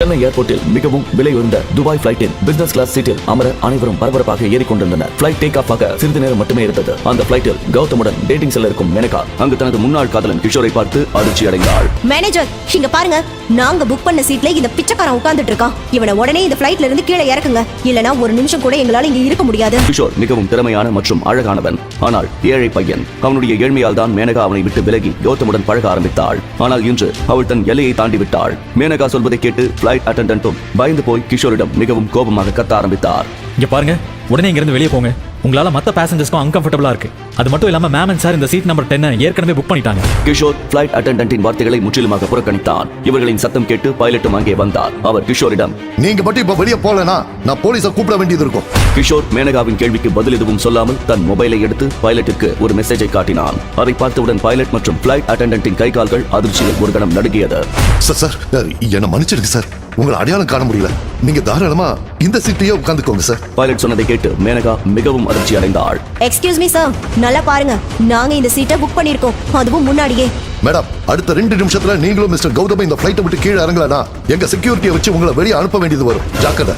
சென்னை ஏர்போர்ட்டில் மிகவும் விலை உயர்ந்த துபாய் பிளைட்டின் பிசினஸ் கிளாஸ் சீட்டில் அமர அனைவரும் பரபரப்பாக ஏறிக்கொண்டிருந்தனர். பிளைட் டேக் ஆஃப் ஆக சிறிது நேரம் மட்டுமே இருந்தது. அந்த பிளைட்டில் கௌதமுடன் டேட்டிங் செல்ல இருக்கும் மேனகா அங்கு தனது முன்னாள் காதலன் கிஷோரை பார்த்து அதிர்ச்சி அடைந்தாள். மேனேஜர், இங்க பாருங்க, நாங்க புக் பண்ண சீட்ல இந்த பிச்சைக்காரன் உட்கார்ந்துட்டு இருக்கான். இவனை உடனே இந்த பிளைட்ல இருந்து கீழே இறக்குங்க, இல்லனா ஒரு நிமிஷம் கூட எங்களால இங்க இருக்க முடியாது. கிஷோர் மிகவும் திறமையான மற்றும் அழகானவன். ஆனால் ஏழை பையன். அவனுடைய ஏழ்மையால் தான் மேனகா அவனை விட்டு விலகி கௌதமுடன் பழக ஆரம்பித்தாள். ஆனால் இன்று அவள் தன் எல்லையை தாண்டி விட்டாள். மேனகா சொல்வதை கேட்டு பிளைட் அட்டெண்டன்ட்டும் பயந்து போய் கிஷோரிடம் மிகவும் கோபமாக கத்த ஆரம்பித்தார். இங்க பாருங்க, உடனே இங்க இருந்து வெளியே போங்க. உங்களால மத்த பேசஞ்சர்ஸ்க்கும் அன்கம்ஃபர்டபிளா இருக்கு. அது மட்டும் இல்லாம மேம் அண்ட் சார் இந்த சீட் நம்பர் 10 ஏற்கனவே புக் பண்ணிட்டாங்க. கிஷோர் பிளைட் அட்டெண்டன்ட்டின் வார்த்தைகளை முற்றிலுமாக புறக்கணித்தான். இவர்களின் சத்தம் கேட்டு பைலட்டும் அங்கே வந்தார். அவர் கிஷோரிடம், நீங்க மட்டும் இப்ப வெளியே போலனா நான் போலீஸை கூப்பிட வேண்டியது இருக்கும். கிஷோர் மேனகாவின் கேள்விக்கு பதில் எதுவும் சொல்லாமல் தன் மொபைலை எடுத்து பைலட்டுக்கு ஒரு மெசேஜை காட்டினான். அதை பார்த்தவுடன் பைலட் மற்றும் பிளைட் அட்டெண்டன்ட்டின் கை கால்கள் அதிர்ச்சியில் ஒரு கணம் நடுங்கியது. சார் என்ன மன்னிச்சிடுங்க சார், உங்களை அடையாளம் காண முடியல. நீங்க தாராளமா இந்த சீட்டையே உட்கார்ந்துக்கோங்க சார். பைலட் சொன்னதை கேட்டு மேனகா மிகவும் அதிர்ச்சி அடைந்தாள். எக்ஸ்கியூஸ் மீ சார், நல்லா பாருங்க, நாங்க இந்த சீட்டை புக் பண்ணிருக்கோம், அதுவும் முன்னாடியே. மேடம், அடுத்த 2 நிமிஷத்துல நீங்களும் மிஸ்டர் கௌதம் இந்த பிளைட்டை விட்டு கீழே இறங்கலனா எங்க செக்யூரிட்டியை வச்சு உங்களை வெளியே அனுப்ப வேண்டியது வரும். ஜாக்கிரதை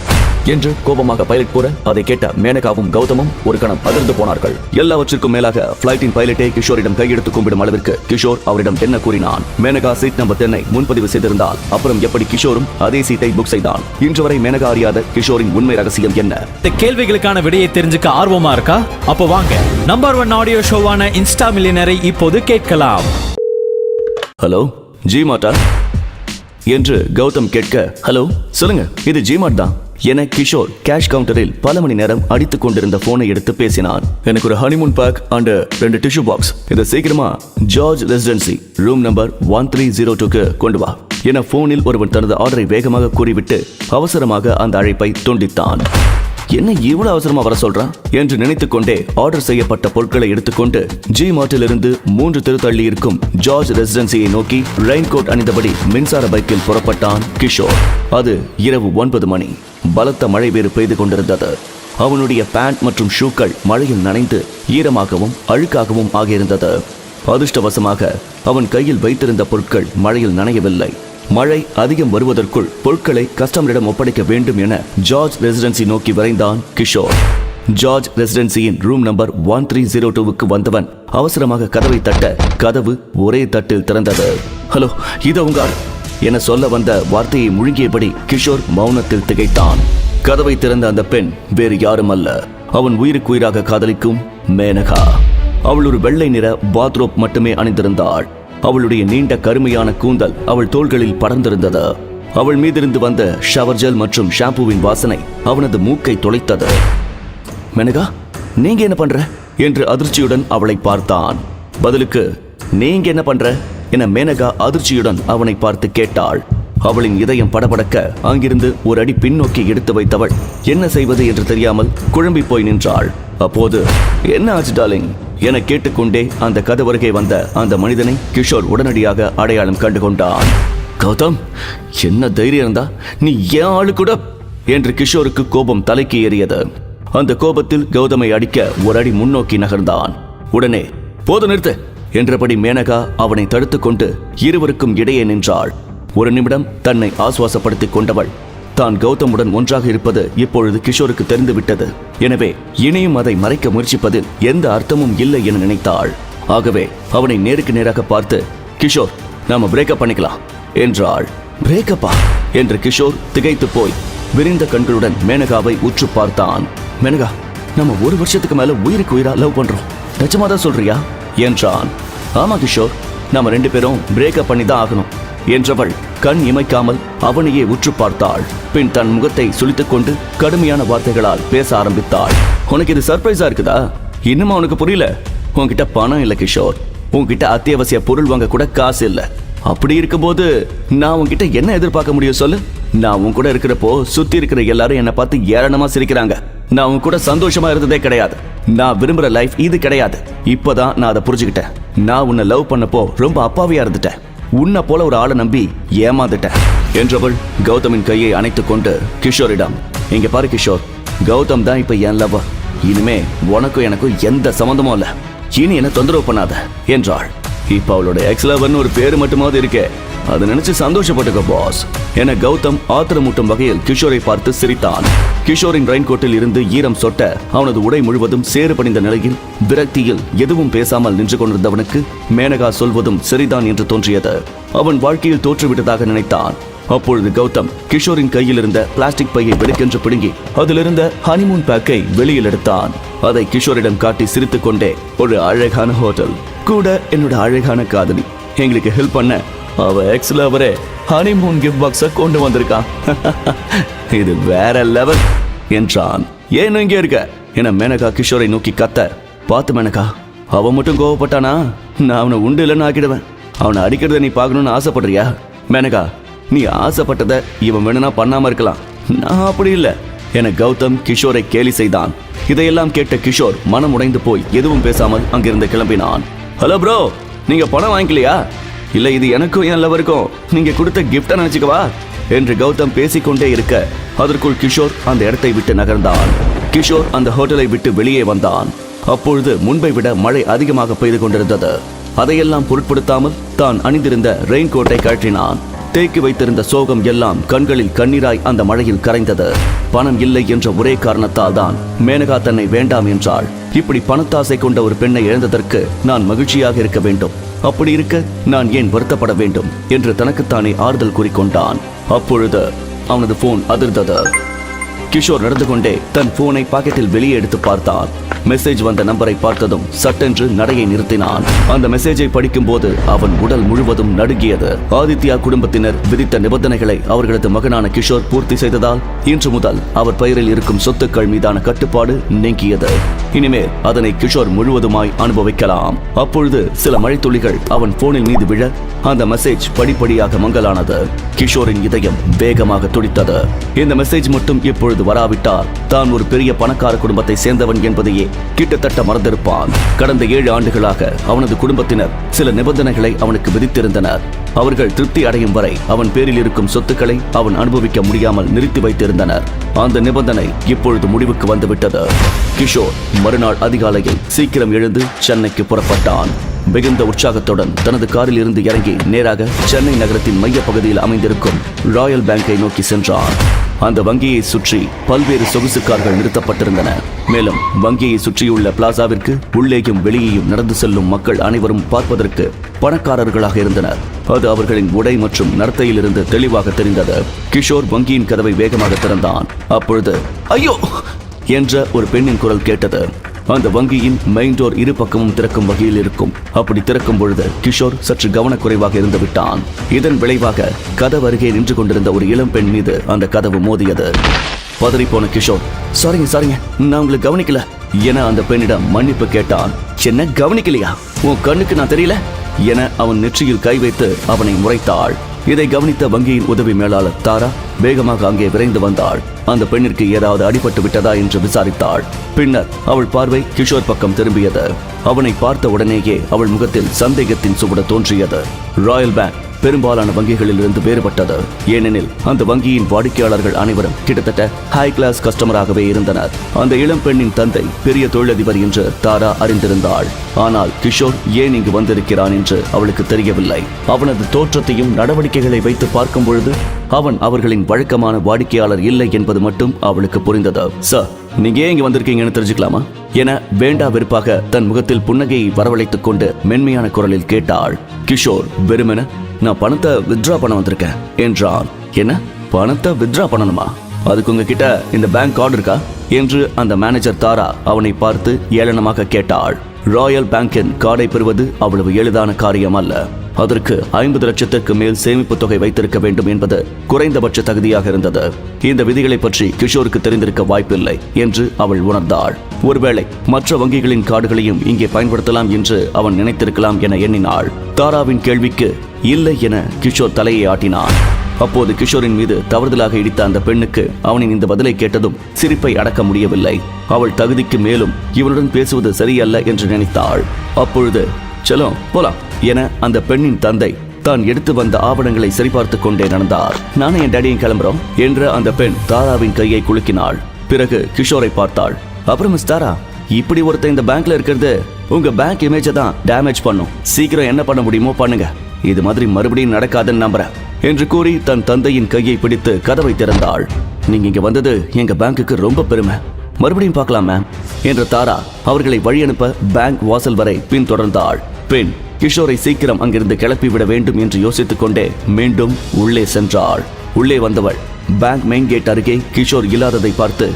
என்று கோபமாக பைலட் கூற அதை கேட்ட மேனகாவும் கௌதமும் ஒரு கணம் அதிர்ந்து போனார்கள். எல்லாவற்றிற்கும் மேலாக பிளைட்டின் பைலட்டே கிஷோரிடம் கையெடுத்து கும்பிடும் அளவிற்கு கிஷோர் அவரிடம் என்ன கூறினான். மேனகா சீட் நம்பர் 10 முன்பதிவு செய்திருந்தால் அப்புறம் எப்படி கிஷோரும் அதே சீட்டை புக் செய்தான்? இன்று வரை மேனகா அறியாத கிஷோரின் உண்மை ரகசியம் என்ன? இந்த கேள்விகளுக்கான விடையை தெரிஞ்சுக்க ஆர்வமா இருக்கா? அப்போ வாங்க, நம்பர் 1 ஆடியோ ஷோவான இன்ஸ்டா மில்லியனரை இப்போது கேட்கலாம். ஹலோ, ஜி மார்ட்டா என்று கௌதம் கேட்க, ஹலோ சொல்லுங்க, இது ஜி மார்ட் தான் என கிஷோர் கேஷ் கவுண்டரில் பல மணி நேரம் அடித்துக் கொண்டிருந்த போனை எடுத்து பேசினான். எனக்கு ஒரு honeymoon pack and 2 tissue box, இதை சீக்கிரமா ஜார்ஜ் ரெசிடென்சி ரூம் நம்பர் 1302க்கு கொண்டு வா என போனில் ஒருவன் தனது ஆர்டரை வேகமாக கூறிவிட்டு அவசரமாக அந்த அழைப்பை துண்டித்தான். என்ன இவ்வளவு அவசரமா வர சொல்றான் என்று நினைத்துக் கொண்டே ஆர்டர் செய்யப்பட்ட பொருட்களை எடுத்துக்கொண்டு ஜி மார்ட்டில் இருந்து 3 தெரு தள்ளி இருக்கும் ஜார்ஜ் ரெசிடென்சியை நோக்கி ரெயின் கோட் அணிந்தபடி மின்சார பைக்கில் புறப்பட்டான் கிஷோர். அது இரவு 9 மணி. பலத்த மழை வேறு பெய்து கொண்டிருந்தது. அவனுடைய பேண்ட் மற்றும் ஷூக்கள் மழையில் நனைந்து ஈரமாகவும் அழுக்காகவும் ஆகியிருந்தது. அதிர்ஷ்டவசமாக அவன் கையில் வைத்திருந்த பொருட்கள் மழையில் நனையவில்லை. மழை அதிகம் வருவதற்குள் பொருட்களை கஸ்டமரிடம் ஒப்படைக்க வேண்டும் என ஜார்ஜ் ரெசிடென்சி நோக்கி விரைந்தான் கிஷோர். ஜார்ஜ் ரெசிடென்சியின் ரூம் நம்பர் 1302க்கு வந்தவன் அவசரமாக கதவை தட்ட கதவு ஒரே தட்டில் திறந்தது. ஹலோ, இது உங்க என சொல்ல வந்த வார்த்தையை முழுங்கியபடி கிஷோர் மௌனத்தில் திகைத்தான். கதவை திறந்த அந்த பெண் வேறு யாரும் அல்ல, அவன் உயிருக்குயிராக காதலிக்கும் மேனகா. அவள் ஒரு வெள்ளை நிற பாத்ரோப் மட்டுமே அணிந்திருந்தாள். அவளுடைய நீண்ட கருமையான கூந்தல் அவள் தோள்களில் படர்ந்திருந்தது. அவள் மீதிருந்து வந்த ஷவர் ஜெல் மற்றும் ஷாம்புவின் வாசனை அவனது மூக்கை தொலைத்தது. மேனகா, நீங்க என்ன பண்ற என்று அதிர்ச்சியுடன் அவளை பார்த்தான். பதிலுக்கு நீங்க என்ன பண்ற என மேனகா அதிர்ச்சியுடன் அவனை பார்த்து கேட்டாள். அவளின் இதயம் படபடக்க அங்கிருந்து ஒரு அடி பின்னோக்கி எடுத்து வைத்தவள் என்ன செய்வது என்று தெரியாமல் குழம்பி போய் நின்றாள். அப்போது, என்ன ஆச்சு டார்லிங் என கேட்டுக்கொண்டே அந்த கதவருகே வந்த அந்த மனிதனை கிஷோர் உடனடியாக அடையாளம் கண்டு கொண்டான். கௌதம், என்ன தைரியம் இருந்தா நீ ஏன் ஆளு கூட என்று கிஷோருக்கு கோபம் தலைக்கு ஏறியது. அந்த கோபத்தில் கௌதமை அடிக்க ஒரு அடி முன்னோக்கி நகர்ந்தான். உடனே போது நிறுத்து என்றபடி மேனகா அவனை தடுத்து கொண்டு இருவருக்கும் இடையே நின்றாள். ஒரு நிமிடம் தன்னை ஆசுவாசப்படுத்திக் கொண்டவள் தான் கௌதமுடன் ஒன்றாக இருப்பது இப்பொழுது கிஷோருக்கு தெரிந்துவிட்டது. எனவே இனியும் அதை மறைக்க முயற்சிப்பதில் எந்த அர்த்தமும் இல்லை என நினைத்தாள். ஆகவே அவனை நேருக்கு நேராக பார்த்து, கிஷோர், நாம பிரேக்கப் பண்ணிக்கலாம் என்றாள். பிரேக்கப்பா என்று கிஷோர் திகைத்து போய் விரிந்த கண்களுடன் மேனகாவை உற்று பார்த்தான். மேனகா, நம்ம 1 வருஷத்துக்கு மேல உயிருக்கு உயிரா லவ் பண்றோம், நிஜமாதான் சொல்றியா என்றான். ஆமா கிஷோர், நாம 2 பேரும் பிரேக்கப் பண்ணி தான் ஆகணும் என்றவள் கண் இமைக்காமல் அவனையே உற்று பார்த்தாள். பின் தன் முகத்தை சுளித்துக் கொண்டு கடுமையான வார்த்தைகளால் பேச ஆரம்பித்தாள். உனக்கு இது சர்ப்ரைஸா இருக்குதா? இன்னுமா உனக்கு புரியல? உன்கிட்ட பணம் இல்ல கிஷோர், உன்கிட்ட அத்தியாவசிய பொருள் வாங்க கூட காசு இல்ல. அப்படி இருக்கும்போது நான் உன்கிட்ட என்ன எதிர்பார்க்க முடியும் சொல்லு? நான் உன் கூட இருக்கிறப்போ சுத்தி இருக்கிற எல்லாரும் என்னை பார்த்து ஏளனமா சிரிக்கிறாங்க. நான் உன் கூட சந்தோஷமா இருந்ததே கிடையாது. நான் விரும்புற லைஃப் இது கிடையாது. இப்பதான் நான் அதை புரிஞ்சுக்கிட்டேன். நான் உன்னை லவ் பண்ணப்போ ரொம்ப அப்பாவியா இருந்துட்டேன். உன்னை போல ஒரு ஆளை நம்பி ஏமாந்துட்டேன் என்றவள் கௌதமின் கையை அணைத்துக் கொண்டு கிஷோரிடம், இங்க பாரு கிஷோர், கௌதம் தான் இப்ப என் லவர். இனிமே உனக்கும் எனக்கும் எந்த சம்பந்தமும் இல்ல. இனி என்ன தொந்தரவு பண்ணாத என்றாள். இப்ப அவளோட எக்ஸ் லவர்னு ஒரு பேரு மட்டுமாவது இருக்கே, அதை நினைச்சு சந்தோஷப்பட்டுக்க பாஸ் என கௌதம் ஆத்திரமூட்டும் வகையில் கிஷோரை பார்த்து சிரித்தான். கிஷோரின் ரெயின்கோட்டில் இருந்து ஈரம் சொட்ட அவனது உடை முழுவதும் சேறு படிந்த நிலையில் விரக்தியில் எதுவும் பேசாமல் நின்று கொண்டிருந்தவனுக்கு மேனகா சொல்வதும் சரிதான் என்று தோன்றியது. அவன் வாழ்க்கையில் தோற்றுவிட்டதாக நினைத்தான். அப்பொழுது கௌதம் கிஷோரின் கையில் இருந்த பிளாஸ்டிக் பையை வெடுக்கென்று பிடுங்கி அதிலிருந்த ஹனிமூன் பேக்கை வெளியில் எடுத்தான். அதை கிஷோரிடம் காட்டி சிரித்துக் கொண்டே, ஒரு அழகான ஹோட்டல் கூட என்னோட அழகான காதலி எங்களுக்கு ஹெல்ப் பண்ண அவ எக்ஸ்ல அவரே ஹனிமூன் கிஃப்ட் பாக்ஸ கொண்டு வந்திருக்கான். இது வேற லெவல் என்றான். ஏன் இங்கே இருக்க என மேனகா கிஷோரை நோக்கி கத்த, பார்த்து மேனகா, அவன் மட்டும் கோவப்பட்டானா நான் அவனை உண்டு இல்லைன்னு ஆக்கிடுவேன். அவனை அடிக்கிறத நீ பார்க்கணும்னு ஆசைப்படுறியா? மேனகா, நீ ஆசைப்பட்டதை இவன் வேணும்னா பண்ணாம இருக்கலாம், நான் அப்படி இல்லை என கௌதம் கிஷோரை கேலி செய்தான். இதையெல்லாம் கேட்ட கிஷோர் மனம் உடைந்து போய் எதுவும் பேசாமல் அங்கிருந்து கிளம்பினான். ஹலோ ப்ரோ, நீங்க பணம் வாங்கிக்கலையா? இல்ல இது எனக்கும் என் லவருக்கும் நீங்க கொடுத்த கிஃப்டா நினைச்சுக்கவா என்று கௌதம் பேசிக்கொண்டே இருக்க அதற்குள் கிஷோர் அந்த இடத்தை விட்டு நகர்ந்தான். கிஷோர் அந்த ஹோட்டலை விட்டு வெளியே வந்தான். அப்பொழுது முன்பை விட மழை அதிகமாக பெய்து கொண்டிருந்தது. அதையெல்லாம் பொருட்படுத்தாமல் தான் அணிந்திருந்த ரெயின் கோட்டை கழற்றினான். தேக்கி வைத்திருந்த சோகம் எல்லாம் கண்களில் கண்ணீராய் அந்த மழையில் கரைந்தது. பணம் இல்லை என்ற ஒரே காரணத்தால் தான் மேனகா தன்னை வேண்டாம் என்றாள். இப்படி பணத்தாசை கொண்ட ஒரு பெண்ணை இழந்ததற்கு நான் மகிழ்ச்சியாக இருக்க வேண்டும், அப்படி இருக்க நான் ஏன் வருத்தப்பட வேண்டும் என்று தனக்குத்தானே ஆறுதல் கூறிக்கொண்டான். அப்பொழுது அவனது போன் அதிர்ந்தது. கிஷோர் நடந்து கொண்டே தன் போனை பாக்கெட்டில் வெளியே எடுத்து பார்த்தான். மெசேஜ் வந்த நம்பரை பார்த்ததும் சட்டென்று நடையை நிறுத்தினான். அந்த மெசேஜை படிக்கும் போது அவன் உடல் முழுவதும் நடுங்கியது. ஆதித்யா குடும்பத்தினர் விதித்த நிபந்தனைகளை அவர்களது மகனான கிஷோர் பூர்த்தி செய்ததால் இன்று முதல் அவர் பெயரில் இருக்கும் சொத்துக்கள் மீதான கட்டுப்பாடு நீங்கியது. இனிமேல் அதனை கிஷோர் முழுவதுமாய் அனுபவிக்கலாம். அப்பொழுது சில மழைத்துளிகள் அவன் போனில் மீது விழ அந்த மெசேஜ் படிப்படியாக மங்கலானது. கிஷோரின் இதயம் வேகமாக துடித்தது. இந்த மெசேஜ் மட்டும் இப்பொழுது வராவிட்டால் தான் ஒரு பெரிய பணக்கார குடும்பத்தை சேர்ந்தவன் என்பதையே கிட்டத்தட்ட மறந்திருப்பான். கடந்த 7 ஆண்டுகளாக அவனது குடும்பத்தினர் சில நிபந்தனைகளை அவனுக்கு விதித்திருந்தனர். அவர்கள் திருப்தி அடையும் வரை அவன் பேரில் இருக்கும் சொத்துக்களை அவன் அனுபவிக்க முடியாமல் நிறுத்தி வைத்திருந்தனர். அந்த நிபந்தனை இப்பொழுது முடிவுக்கு வந்துவிட்டது. கிஷோர் மறுநாள் அதிகாலையில் சீக்கிரம் எழுந்து சென்னைக்கு புறப்பட்டான். மிகுந்த உற்சாகத்துடன் தனது காரில் இருந்து இறங்கி நேராக சென்னை நகரத்தின் மைய பகுதியில் அமைந்திருக்கும் ராயல் பேங்கை நோக்கி சென்றான். அந்த வங்கியை சுற்றி பல்வேறு சொகுசு கார்கள் நிறுத்தப்பட்டிருந்தன. மேலும் வங்கியை சுற்றியுள்ள பிளாசாவிற்கு உள்ளேயும் வெளியேயும் நடந்து செல்லும் மக்கள் அனைவரும் பார்ப்பதற்கு பணக்காரர்களாக இருந்தனர். அது அவர்களின் உடை மற்றும் நடத்தையிலிருந்து தெளிவாக தெரிந்தது. கிஷோர் வங்கியின் கதவை வேகமாக திறந்தான். அப்பொழுது ஐயோ என்ற ஒரு பெண்ணின் குரல் கேட்டது. அந்த வங்கியின் மெயின் டோர் இரு பக்கமும் திறக்கும் வகையில் இருக்கும். அப்படி திறக்கும் பொழுது கிஷோர் சற்று கவனக்குறைவாக இருந்து விட்டான். இதன் விளைவாக கதவு அருகே நின்று கொண்டிருந்த ஒரு இளம் பெண் மீது அந்த கதவு மோதியது. பதறிப்போன கிஷோர், சாரிங்க நான் உங்களை கவனிக்கல என அந்த பெண்ணிடம் மன்னிப்பு கேட்டான். என்ன கவனிக்கலையா? உன் கண்ணுக்கு நான் தெரியல என அவன் நெற்றியில் கை வைத்து அவனை முறைத்தாள். இதை கவனித்த வங்கியின் உதவி மேலாளர் தாரா வேகமாக அங்கே விரைந்து வந்தாள். அந்த பெண்ணிற்கு ஏதாவது அடிபட்டு விட்டதா என்று விசாரித்தாள். பின்னர் அவள் பார்வை கிஷோர் பக்கம் திரும்பியது. அவனை பார்த்த உடனேயே அவள் முகத்தில் சந்தேகத்தின் சுவடு தோன்றியது. ராயல் பேங்க் பெரும்பாலான வங்கிகளில் இருந்து வேறுபட்டது. ஏனெனில் அந்த வங்கியின் வாடிக்கையாளர்கள் அனைவரும் கிட்டத்தட்ட ஹை கிளாஸ் கஸ்டமராகவே இருந்தனர். அந்த இளம் பெண்ணின் தந்தை பெரிய தொழிலதிபர் என்று தாரா அறிந்திருந்தாள். ஆனால் கிஷோர் ஏன் இங்கு வந்திருக்கிறான் என்று அவளுக்கு தெரியவில்லை. அவனது தோற்றத்தையும் நடவடிக்கைகளை வைத்து பார்க்கும் பொழுது அவன் அவர்களின் வழக்கமான வாடிக்கையாளர் இல்லை என்பது மட்டும் அவளுக்கு புரிந்தது. சார், நீங்க ஏன் இங்க வந்திருக்கீங்கன்னு தெரிஞ்சுக்கலாமா என வேண்டா வெறுப்பாக தன் முகத்தில் புன்னகையை வரவழைத்துக் கொண்டு மென்மையான குரலில் கேட்டாள். கிஷோர் வெறுமென, நான் பணத்தை வித்ட்ரா பண்ண வந்திருக்கேன் என்றான். என்ன, பணத்தை வித்ட்ரா பண்ணணுமா? அதுக்கு உங்ககிட்ட இந்த பேங்க் கார்டு இருக்கா என்று அந்த மேனேஜர் தாரா அவனை பார்த்து ஏளனமாக கேட்டாள். ராயல் பேங்கின் கார்டை பெறுவது அவ்வளவு எளிதான காரியம் அல்ல. அதற்கு 50 லட்சத்திற்கு மேல் சேமிப்பு தொகை வைத்திருக்க வேண்டும் என்பது குறைந்தபட்ச தகுதியாக இருந்தது. இந்த விதிகளை பற்றி கிஷோருக்கு தெரிந்திருக்க வாய்ப்பில்லை என்று அவள் உணர்ந்தாள். ஒருவேளை மற்ற வங்கிகளின் கார்டுகளையும் இங்கே பயன்படுத்தலாம் என்று அவன் நினைத்திருக்கலாம் என எண்ணினாள். தாராவின் கேள்விக்கு இல்லை என கிஷோர் தலையை ஆட்டினான். அப்போது கிஷோரின் மீது தவறுதலாக இடித்த அந்த பெண்ணுக்கு அவனின் இந்த பதிலை கேட்டதும் சிரிப்பை அடக்க முடியவில்லை. அவள் தகுதிக்கு மேலும் இவனுடன் பேசுவது சரியல்ல என்று நினைத்தாள். அப்பொழுது சலோ போலாம் என அந்த பெண்ணின் தந்தை தான் எடுத்து வந்த ஆவணங்களை சரிபார்த்துக் கொண்டே நடந்தார். நானே என் டேடியும் கிளம்புறோம் என்ற அந்த பெண் தாராவின் கையை குலுக்கினாள். பிறகு கிஷோரை பார்த்தாள். அப்புறம் மிஸ் தாரா, இப்படி ஒருத்தன் இந்த பேங்க்ல இருக்கிறது உங்க பேங்க் இமேஜை தான் டேமேஜ் பண்ணும். சீக்கிரம் என்ன பண்ண முடியுமோ பண்ணுங்க இது மாதிரி மறுபடியும் நடக்காதுன்னு நம்புறேன் என்று கூறி தன் தந்தையின் கையை பிடித்து கதவை திறந்தாள். நீங்க இங்க வந்தது எங்க பேங்குக்கு ரொம்ப பெருமை. மறுபடியும் பார்க்கலாம் மேம் என்ற தாரா அவர்களை வழியனுப்ப பேங்க் வாசல் வரை பின்தொடர்ந்தாள். பின் கிஷோரை சீக்கிரம் அங்கிருந்து கிளப்பி விட வேண்டும் என்று யோசித்துக் கொண்டே மீண்டும் உள்ளே சென்றாள். உள்ளே வந்தவள் பேங்க் மெயின் கேட் அருகே கிஷோர் இல்லாததை பார்த்து,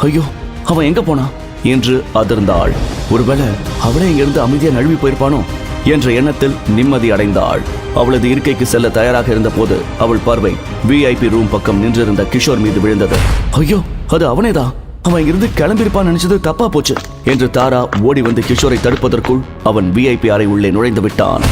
ஐயோ அவன் எங்க போனா என்று அதிர்ந்தாள். ஒருவேளை அவளே இங்கிருந்து அமைதியா நழுவி போயிருப்பானோ என்ற எண்ணத்தில் நிம்மதி அடைந்தாள். அவளது இருக்கைக்கு செல்ல தயாராக இருந்த போது அவள் பார்வை VIP ரூம் பக்கம் நின்றிருந்த கிஷோர் மீது விழுந்தது. ஐயோ அது அவனேதான், அவன் இங்கிருந்து கிளம்பியிருப்பான் நினைச்சது தப்பா போச்சு என்று தாரா ஓடி வந்து கிஷோரை தடுப்பதற்குள் அவன் VIP அறை உள்ளே நுழைந்து விட்டான்.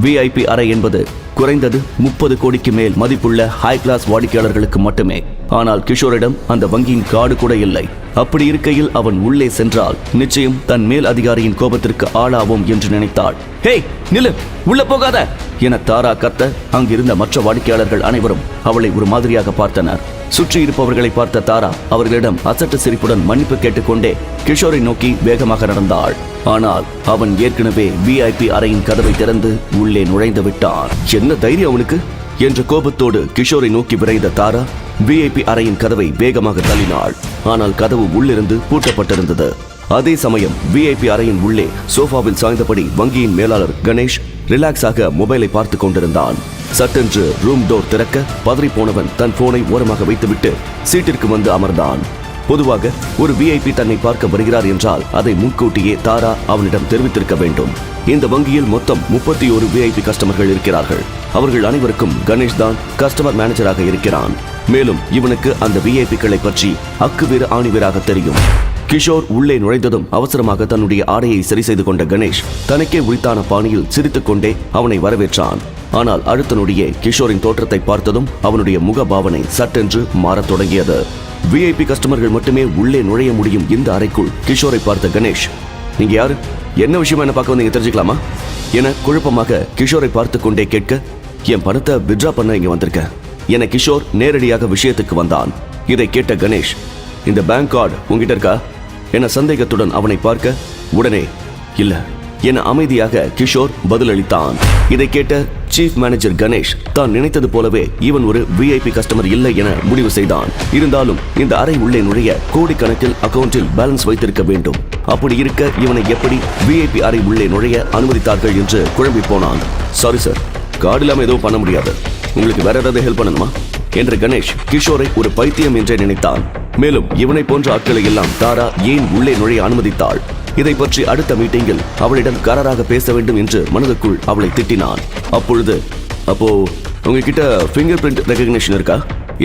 VIP அறை என்பது குறைந்தது 30 கோடிக்கு மேல் மதிப்புள்ள ஹை கிளாஸ் வாடிக்கையாளர்களுக்கு மட்டுமே. ஆனால் கிஷோரிடம் அந்த வங்கியின் கார்டு கூட இல்லை. அப்படி இருக்கையில் அவன் உள்ளே சென்றால் நிச்சயம் தன் மேல் அதிகாரியின் கோபத்திற்கு ஆளாவோம் என்று நினைத்தாள். ஹேய் நில்லு, உள்ள போகாத என தாரா கத்த அங்கிருந்த மற்ற வாடிக்கையாளர்கள் அனைவரும் அவளை ஒரு மாதிரியாக பார்த்தனர். சுற்றி இருப்பவர்களை பார்த்த தாரா அவர்களிடம் அசட்டு சிரிப்புடன் மன்னிப்பு கேட்டுக்கொண்டே கிஷோரை நோக்கி வேகமாக நடந்தாள். ஆனால் அவன் ஏற்கனவே VIP அறையின் கதவை திறந்து உள்ளே நுழைந்து விட்டான். என்ன தைரியம் அவனுக்கு என்ற கோபத்தோடு கிஷோரை நோக்கி விரைந்த தாரா VIP அறையின் கதவை வேகமாக தள்ளினாள். ஆனால் கதவு உள்ளிருந்து பூட்டப்பட்டிருந்தது. அதே சமயம் VIP அறையின் உள்ளே சோஃபாவில் சாய்ந்தபடி வங்கியின் மேலாளர் கணேஷ் ரிலாக்ஸாக மொபைலை பார்த்து கொண்டிருந்தான். சட்டென்று ரூம் டோர் திறக்க பதறி போனவன் தன் போனை ஓரமாக வைத்துவிட்டு சீட்டிற்கு வந்து அமர்ந்தான். பொதுவாக ஒரு VIP தன்னை பார்க்க வருகிறார் என்றால் அதை முன்கூட்டியே தாரா அவனிடம் தெரிவித்திருக்க வேண்டும். இந்த வங்கியில் மொத்தம் 31 VIP கஸ்டமர்கள் இருக்கிறார்கள். அவர்கள் அனைவருக்கும் கணேஷ் தான் கஸ்டமர் மேனேஜராக இருக்கிறான். மேலும் இவனுக்கு அந்த VIPக்களை பற்றி அக்குவேறு ஆணிவேராக தெரியும். கிஷோர் உள்ளே நுழைந்ததும் அவசரமாக தன்னுடைய ஆடையை சரி செய்து கொண்ட கணேஷ் தனக்கே உரித்தான பாணியில் சிரித்துக் கொண்டே அவனை வரவேற்றான். ஆனால் அடுத்த நொடியே கிஷோரின் தோற்றத்தை பார்த்ததும் அவனுடைய முக பாவனை சட்டென்று மாறத் தொடங்கியது. VIP கஸ்டமர்கள் மட்டுமே உள்ளே நுழைய முடியும் இந்த அறைக்குள் கிஷோரை பார்த்த கணேஷ், நீங்க யாரு, என்ன விஷயமா என்ன பார்க்க வந்தீங்க தெரிஞ்சுக்கலாமா என குழப்பமாக கிஷோரை பார்த்து கொண்டே கேட்க, என் பணத்தை வித்ட்ரா பண்ண இங்க வந்திருக்கேன் என கிஷோர் நேரடியாக விஷயத்துக்கு வந்தான். இதை கேட்ட கணேஷ், இந்த பேங்க் கார்டு உங்ககிட்ட இருக்கா என சந்தேகத்துடன் அவனை பார்க்க, உடனே இல்ல என அமைதியாக கிஷோர் பதிலளித்தான். இதை கேட்ட சீஃப் மேனேஜர் கணேஷ் தான் நினைத்தது போலவே இவன் ஒரு VIP கஸ்டமர் இல்லை என முடிவு செய்தான். இருந்தாலும் இந்த அறை உள்ளே நுழைய கோடிக்கணக்கில் அக்கவுண்டில் பேலன்ஸ் வைத்திருக்க வேண்டும். அப்படி இருக்க இவனை எப்படி VIP அறை உள்ளே நுழைய அனுமதித்தார்கள் என்று குழம்பி போனான். சாரி சார், கார்டு இல்லாம எதுவும் பண்ண முடியாது, உங்களுக்கு வேற ஏதாவது ஹெல்ப் பண்ணணுமா என்று கணேஷ் கிஷோரை ஒரு பைத்தியம் என்றே நினைத்தான். மேலும் இவனை போன்ற ஆட்களை எல்லாம் தாரா ஏன் உள்ளே நுழைய அனுமதித்தாள்? இதை பற்றி அடுத்த மீட்டிங்கில் அவளிடம் கராராக பேச வேண்டும் என்று மனதுக்குள் அவளை திட்டினான். அப்பொழுது, அப்போ உங்ககிட்ட ஃபிங்கர் பிரிண்ட் ரெகக்னிஷன் இருக்கா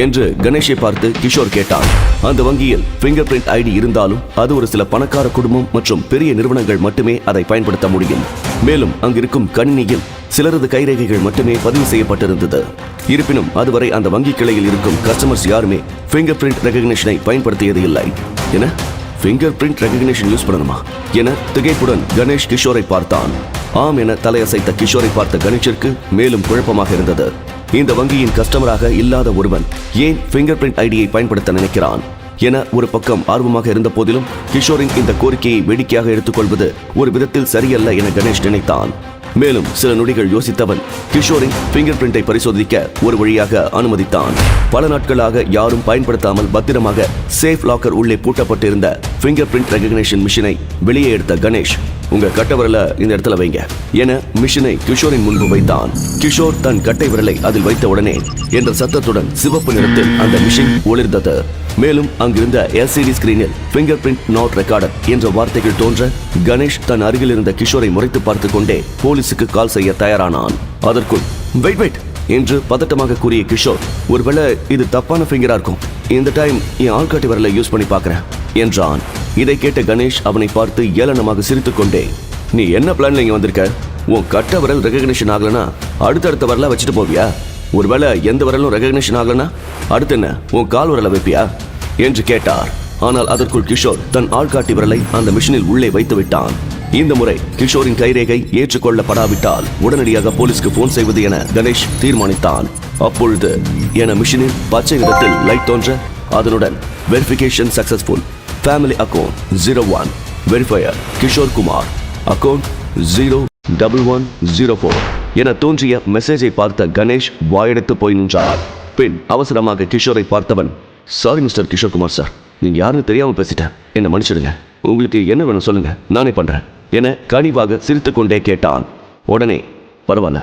என்று கணேஷை பார்த்து கிஷோர் கேட்டான். அந்த வங்கியில் ஃபிங்கர் பிரிண்ட் ID இருந்தாலும் அது ஒரு சில பணக்கார குடும்பம் மற்றும் பெரிய நிறுவனங்கள் மட்டுமே அதை பயன்படுத்த முடியும். மேலும் அங்கிருக்கும் கணினியில் சிலரது கைரேகைகள் மட்டுமே பதிவு செய்யப்பட்டிருந்தது. இருப்பினும் அதுவரை அந்த வங்கி கிளையில் இருக்கும் கஸ்டமர்ஸ் யாருமே ஃபிங்கர் பிரிண்ட் ரெகக்னிஷனை பயன்படுத்தியது இல்லை. என ஃபிங்கர் பிரிண்ட் ரெகக்னிஷன் யூஸ் பண்ணணுமா என திகைப்புடன் கணேஷ் கிஷோரை பார்த்தான். ஆம் என தலையசைத்த கிஷோரை பார்த்த கணேஷிற்கு மேலும் குழப்பமாக இருந்தது. இந்த வங்கியின் கஸ்டமராக இல்லாத ஒருவன் ஏன் ஃபிங்கர் பிரிண்ட் ஐடியை பயன்படுத்த நினைக்கிறான் என ஒரு பக்கம் ஆர்வமாக இருந்த போதிலும் கிஷோரின் இந்த கோரிக்கையை வேடிக்கையாக எடுத்துக்கொள்வது ஒரு விதத்தில் சரியல்ல என கணேஷ் நினைத்தான். மேலும் சில நொடிகள் யோசித்தவன் கிஷோரின் ஃபிங்கர் பிரிண்டை பரிசோதிக்க ஒரு வழியாக அனுமதித்தான். பல நாட்களாக யாரும் பயன்படுத்தாமல் பத்திரமாக சேஃப் லாக்கர் உள்ளே பூட்டப்பட்டிருந்த ஃபிங்கர் பிரிண்ட் ரெகக்னிஷன் மிஷினை வெளியே எடுத்த கணேஷ், உங்க கட்டை விரலை இந்த இடத்துல வைங்க என மிஷினை கிஷோரின் முன்பு வைத்தான். கிஷோர் தன் கட்டை விரலை அதில் வைத்த உடனே என்ற சத்தத்துடன் சிவப்பு நிறத்தில் அந்த மிஷின் ஒளிர்ந்தது. மேலும் அங்கிருந்த LCD ஸ்கிரீனில் ஃபிங்கர் பிரிண்ட் நாட் ரெக்கார்டட் என்ற வார்த்தைகள் தோன்ற கணேஷ் தன் அருகில் இருந்த கிஷோரை முறைத்து பார்த்து கொண்டே போலீசுக்கு கால் செய்ய தயாரானான். அதற்குள் வெயிட் என்று பதட்டமாக கூறிய கிஷோர், ஒருவேளை இது தப்பான ஃபிங்கரா இருக்கும், இந்த டைம் என் ஆள்காட்டி விரலை யூஸ் பண்ணி பார்க்கிறேன் என்றான். இதை கேட்ட கணேஷ் அவனை பார்த்து ஏளனமாக சிரித்துக் கொண்டே, நீ என்ன பிளான்ல இங்க வந்திருக்க? உன் கட்ட விரல் ரெகக்னிஷன் ஆகலனா அடுத்தடுத்த விரலா வச்சுட்டு போவியா? ஒருவேளை எந்த விரலும் ரெகக்னிஷன் ஆகலனா அடுத்து என்ன உன் கால் விரலை வைப்பியா என்று கேட்டார். ஆனால் அதற்குள் கிஷோர் தன் ஆள்காட்டி விரலை அந்த மிஷினில் உள்ளே வைத்து விட்டான். இந்த முறை கிஷோரின் கைரேகை ஏற்றுக்கொள்ளப்படாவிட்டால் உடனடியாக போலீஸ்க்கு போன் செய்வது என கணேஷ் தீர்மானித்தான். அப்பொழுது என மிஷினில் பச்சை நிறத்தில் லைட் தோன்ற அதனுடன் verification successful, family account 01, verifier Kishore Kumar, account 01104 என தோன்றிய மெசேஜை பார்த்த கணேஷ் வாயெடுத்து போய் நின்றார். பின் அவசரமாக கிஷோரை பார்த்தவன், sorry mister Kishore Kumar sir, நீங்க யாருன்னு தெரியாம பேசிட்டேன், என்ன மன்னிச்சிடுங்க, உங்களுக்கு என்ன வேணும் சொல்லுங்க, நானே பண்றேன் என கனிவாக சிரித்துக்கொண்டே கேட்டான். உடனே பரவாயில்ல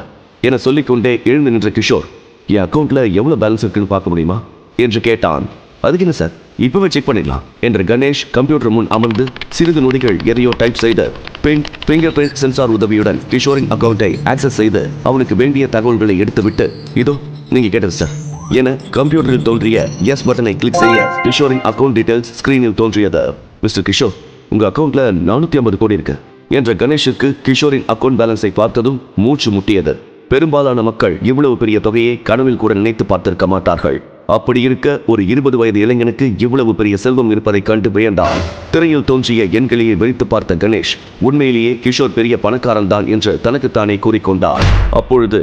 என சொல்லிக்கொண்டே எழுந்து நின்ற கிஷோர், என் அக்கௌண்ட்ல எவ்வளவு பேலன்ஸ் இருக்குன்னு பார்க்க முடியுமா என்று கேட்டான். அதுக்கு என்ன சார், இப்பவே செக் பண்ணிடலாம் என்று கணேஷ் கம்ப்யூட்டர் முன் அமர்ந்து சிறிது நொடிகள் எதையோ டைப் செய்து பின் ஃபிங்கர் பிரிண்ட் சென்சார் உதவியுடன் கிஷோரின் அக்கௌண்ட்டை ஆக்சஸ் செய்து அவனுக்கு வேண்டிய தகவல்களை எடுத்துவிட்டு, இதோ நீங்க கேட்டது சார் என கம்ப்யூட்டரில் தோன்றிய எஸ் பட்டனை கிளிக் செய்ய கிஷோரின் அக்கௌண்ட் டீடைல்ஸ் ஸ்கிரீனில் தோன்றியது. மிஸ்டர் கிஷோர், உங்க அக்கௌண்ட்ல 450 கோடி இருக்கு என்ற கணேஷுக்கு கிஷோரின் அக்கௌண்ட் பேலன்ஸை பார்த்ததும் மூச்சு முட்டியது. பெரும்பாலான மக்கள் இவ்வளவு பெரிய தொகையை கனவில் கூட நினைத்து பார்த்திருக்க மாட்டார்கள். அப்படி இருக்க ஒரு 20 வயது இளைஞனுக்கு இவ்வளவு பெரிய செல்வம் இருப்பதை கண்டு வியந்தான். திரையில் தோன்றிய எண்களையை வெறித்து பார்த்த கணேஷ் உண்மையிலேயே கிஷோர் பெரிய பணக்காரன் தான் என்று தனக்குத்தானே கூறிக்கொண்டார். அப்பொழுது,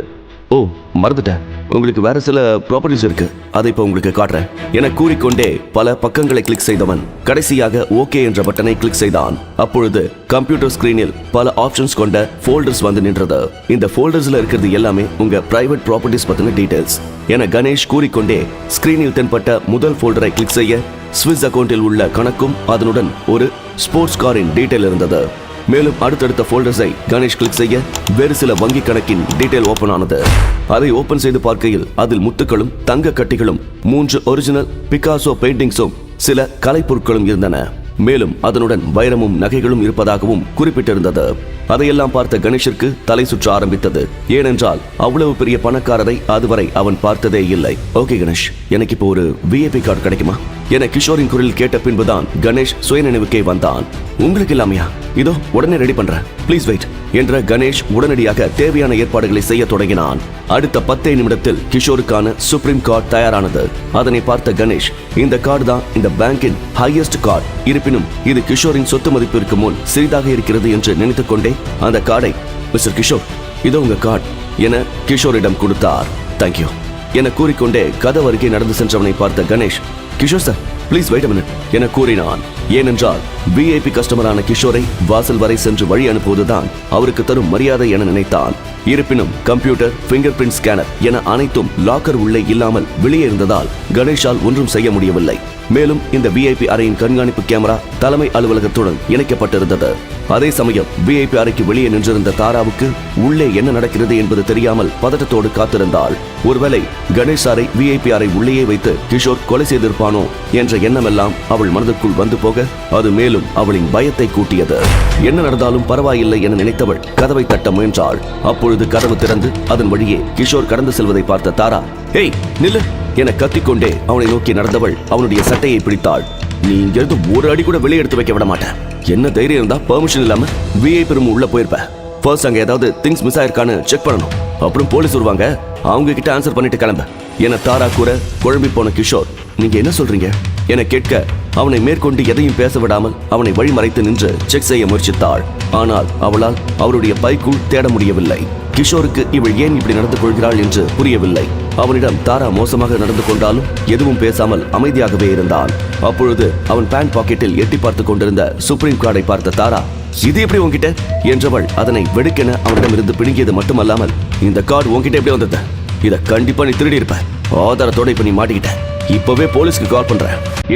ஓ மறந்துட்டேன், உங்களுக்கு வேற சில ப்ராப்பர்ட்டிஸ் இருக்கு, அதை இப்போ உங்களுக்கு காட்டுறேன் என கூறிக்கொண்டே பல பக்கங்களை கிளிக் செய்தவன் கடைசியாக ஓகே என்ற பட்டனை கிளிக் செய்தான். அப்பொழுது கம்ப்யூட்டர் ஸ்கிரீனில் பல ஆப்ஷன்ஸ் கொண்ட ஃபோல்டர்ஸ் வந்து நின்றது. இந்த ஃபோல்டர்ஸ்ல இருக்கிறது எல்லாமே உங்க பிரைவேட் ப்ராப்பர்ட்டிஸ் பத்தின டீடைல்ஸ் என கணேஷ் கூறிக்கொண்டே ஸ்கிரீனில் தென்பட்ட முதல் ஃபோல்டரை கிளிக் செய்ய ஸ்விஸ் அக்கௌண்டில் உள்ள கணக்கும் அதனுடன் ஒரு ஸ்போர்ட்ஸ் காரின் டீடைல் இருந்தது. மேலும் அடுத்தடுத்த ஃபோல்டர்ஸை கணேஷ் கிளிக் செய்ய வேறு சில வங்கி கணக்கின் டீடைல் ஓபன் ஆனது. அதை ஓபன் செய்து பார்க்கையில் அதில் முத்துக்களும் தங்க கட்டிகளும் 3 ஒரிஜினல் பிகாசோ பெயிண்டிங்ஸும் சில கலைப்பொருட்களும் இருந்தன. மேலும் அதனுடன் வைரமும் நகைகளும் இருப்பதாகவும் குறிப்பிட்டிருந்தது. அதையெல்லாம் பார்த்த கணேஷிற்கு தலை சுற்ற ஆரம்பித்தது. ஏனென்றால் அவ்வளவு பெரிய பணக்காரரை அதுவரை அவன் பார்த்ததே இல்லை. ஓகே கணேஷ், எனக்கு இப்போ ஒரு விஐபி கார்டு கிடைக்குமா என கிஷோரின் குரலில் கேட்ட பின்புதான் கணேஷ் சுயநினைவுக்கே வந்தான். உங்களுக்கு இல்லாமையா? இதோ உடனே ரெடி பண்றேன், ப்ளீஸ் வெயிட் என்ற கணேஷ் உடனடியாக தேவையான ஏற்பாடுகளை செய்ய தொடங்கினான். அடுத்த 10 நிமிடத்தில் கிஷோருக்கான சுப்ரீம் கார்டு தயாரானது. அதனை பார்த்த கணேஷ், இந்த கார்டு தான் இந்த பேங்கின் ஹையஸ்ட் கார்டு, இருப்பினும் இது கிஷோரின் சொத்து மதிப்பிற்கு முன் சிறிதாக இருக்கிறது என்று நினைத்துக் கொண்டே அந்த கார்டை, மிஸ்டர் கிஷோர் இதோ உங்க கார்டு என கிஷோரிடம் கொடுத்தார். தேங்க்யூ என கூறிக்கொண்டே கதவு அருகே நடந்து சென்றவனை பார்த்த Ganesh, Kishore sir please wait a minute என கூறினான். ஏனென்றால் விஐபி கஸ்டமரான கிஷோரை வாசல் வரை சென்று வழி அனுப்புவதுதான் அவருக்கு தரும் மரியாதை என நினைத்தான். இருப்பினும் கம்ப்யூட்டர், ஃபிங்கர் பிரிண்ட் ஸ்கேனர் என அனைத்தும் லாக்கர் உள்ளே இல்லாமல் வெளியே இருந்ததால் கணேஷால் ஒன்றும் செய்ய முடியவில்லை. மேலும் இந்த விஐபி அறையின் கண்காணிப்பு கேமரா தலைமை அலுவலகத்துடன் இணைக்கப்பட்டிருந்தது. அதே சமயம் விஐபி அறைக்கு வெளியே நின்றிருந்த தாராவுக்கு உள்ளே என்ன நடக்கிறது என்பது தெரியாமல் பதட்டத்தோடு காத்திருந்தாள். ஒருவேளை கணேஷ் சாரை விஐபி அறை உள்ளேயே வைத்து கிஷோர் கொலை செய்திருப்பானோ என்ற எண்ணமெல்லாம் அவள் மனதுக்குள் வந்து போக அது மேலும் அவளின் பயத்தை கூட்டியது. என்ன நடந்தாலும் பரவாயில்லை என நினைத்தவள் கதவை தட்ட முயன்றாள். அப்பொழுது கதவு திறந்து அதன் வழியே கிஷோர் கடந்து செல்வதை பார்த்த தாரா, ஹேய் நில்லு என கத்திக்கொண்டே அவனை நோக்கி நடந்தவள் அவனுடைய சட்டையை பிடித்தாள். நீ இங்கிருந்து ஒரு அடி கூட வெளியே எடுத்து வைக்க விட மாட்டேன். என்ன தைரியம் இருந்தா பெர்மிஷன் இல்லாம விஐபி ரூம் உள்ள போயிருப்ப. ஃபர்ஸ்ட் அங்க ஏதாவது திங்ஸ் மிஸ் ஆயிருக்கான்னு செக் பண்ணணும், அப்புறம் போலீஸ் வருவாங்க, அவங்க கிட்ட ஆன்சர் பண்ணிட்டு கிளம்ப என தாரா கூற குழம்பி போன கிஷோர், நீங்க என்ன சொல்றீங்க என கேட்க அவனை மேற்கொண்டு எதையும் பேச விடாமல் அவனை வழிமறைத்து நின்று செக் செய்ய முயற்சித்தாள். ஆனால் அவளால் அவருடைய பைக்குள் தேட முடியவில்லை. கிஷோருக்கு இவள் ஏன் இப்படி நடந்து கொள்கிறாள் என்று புரியவில்லை. அவனிடம் தாரா மோசமாக நடந்து கொண்டாலும் எதுவும் பேசாமல் அமைதியாகவே இருந்தான். அப்பொழுது அவன் பேண்ட் பாக்கெட்டில் எட்டி பார்த்து கொண்டிருந்த சுப்ரீம் கார்டை பார்த்த தாரா, இது எப்படி உன்கிட்ட என்றவள் அதனை வெடுக்கென அவனிடம் இருந்து பிடுங்கியது மட்டுமல்லாமல், இந்த கார்டு உன்கிட்ட எப்படி வந்தது? இத கண்டிப்பா நீ திருடி இருப்ப, ஆதாரத்தோட இப்ப நீ மாட்டிக்கிட்ட, இப்பவே போலீஸ்க்கு கால் பண்ற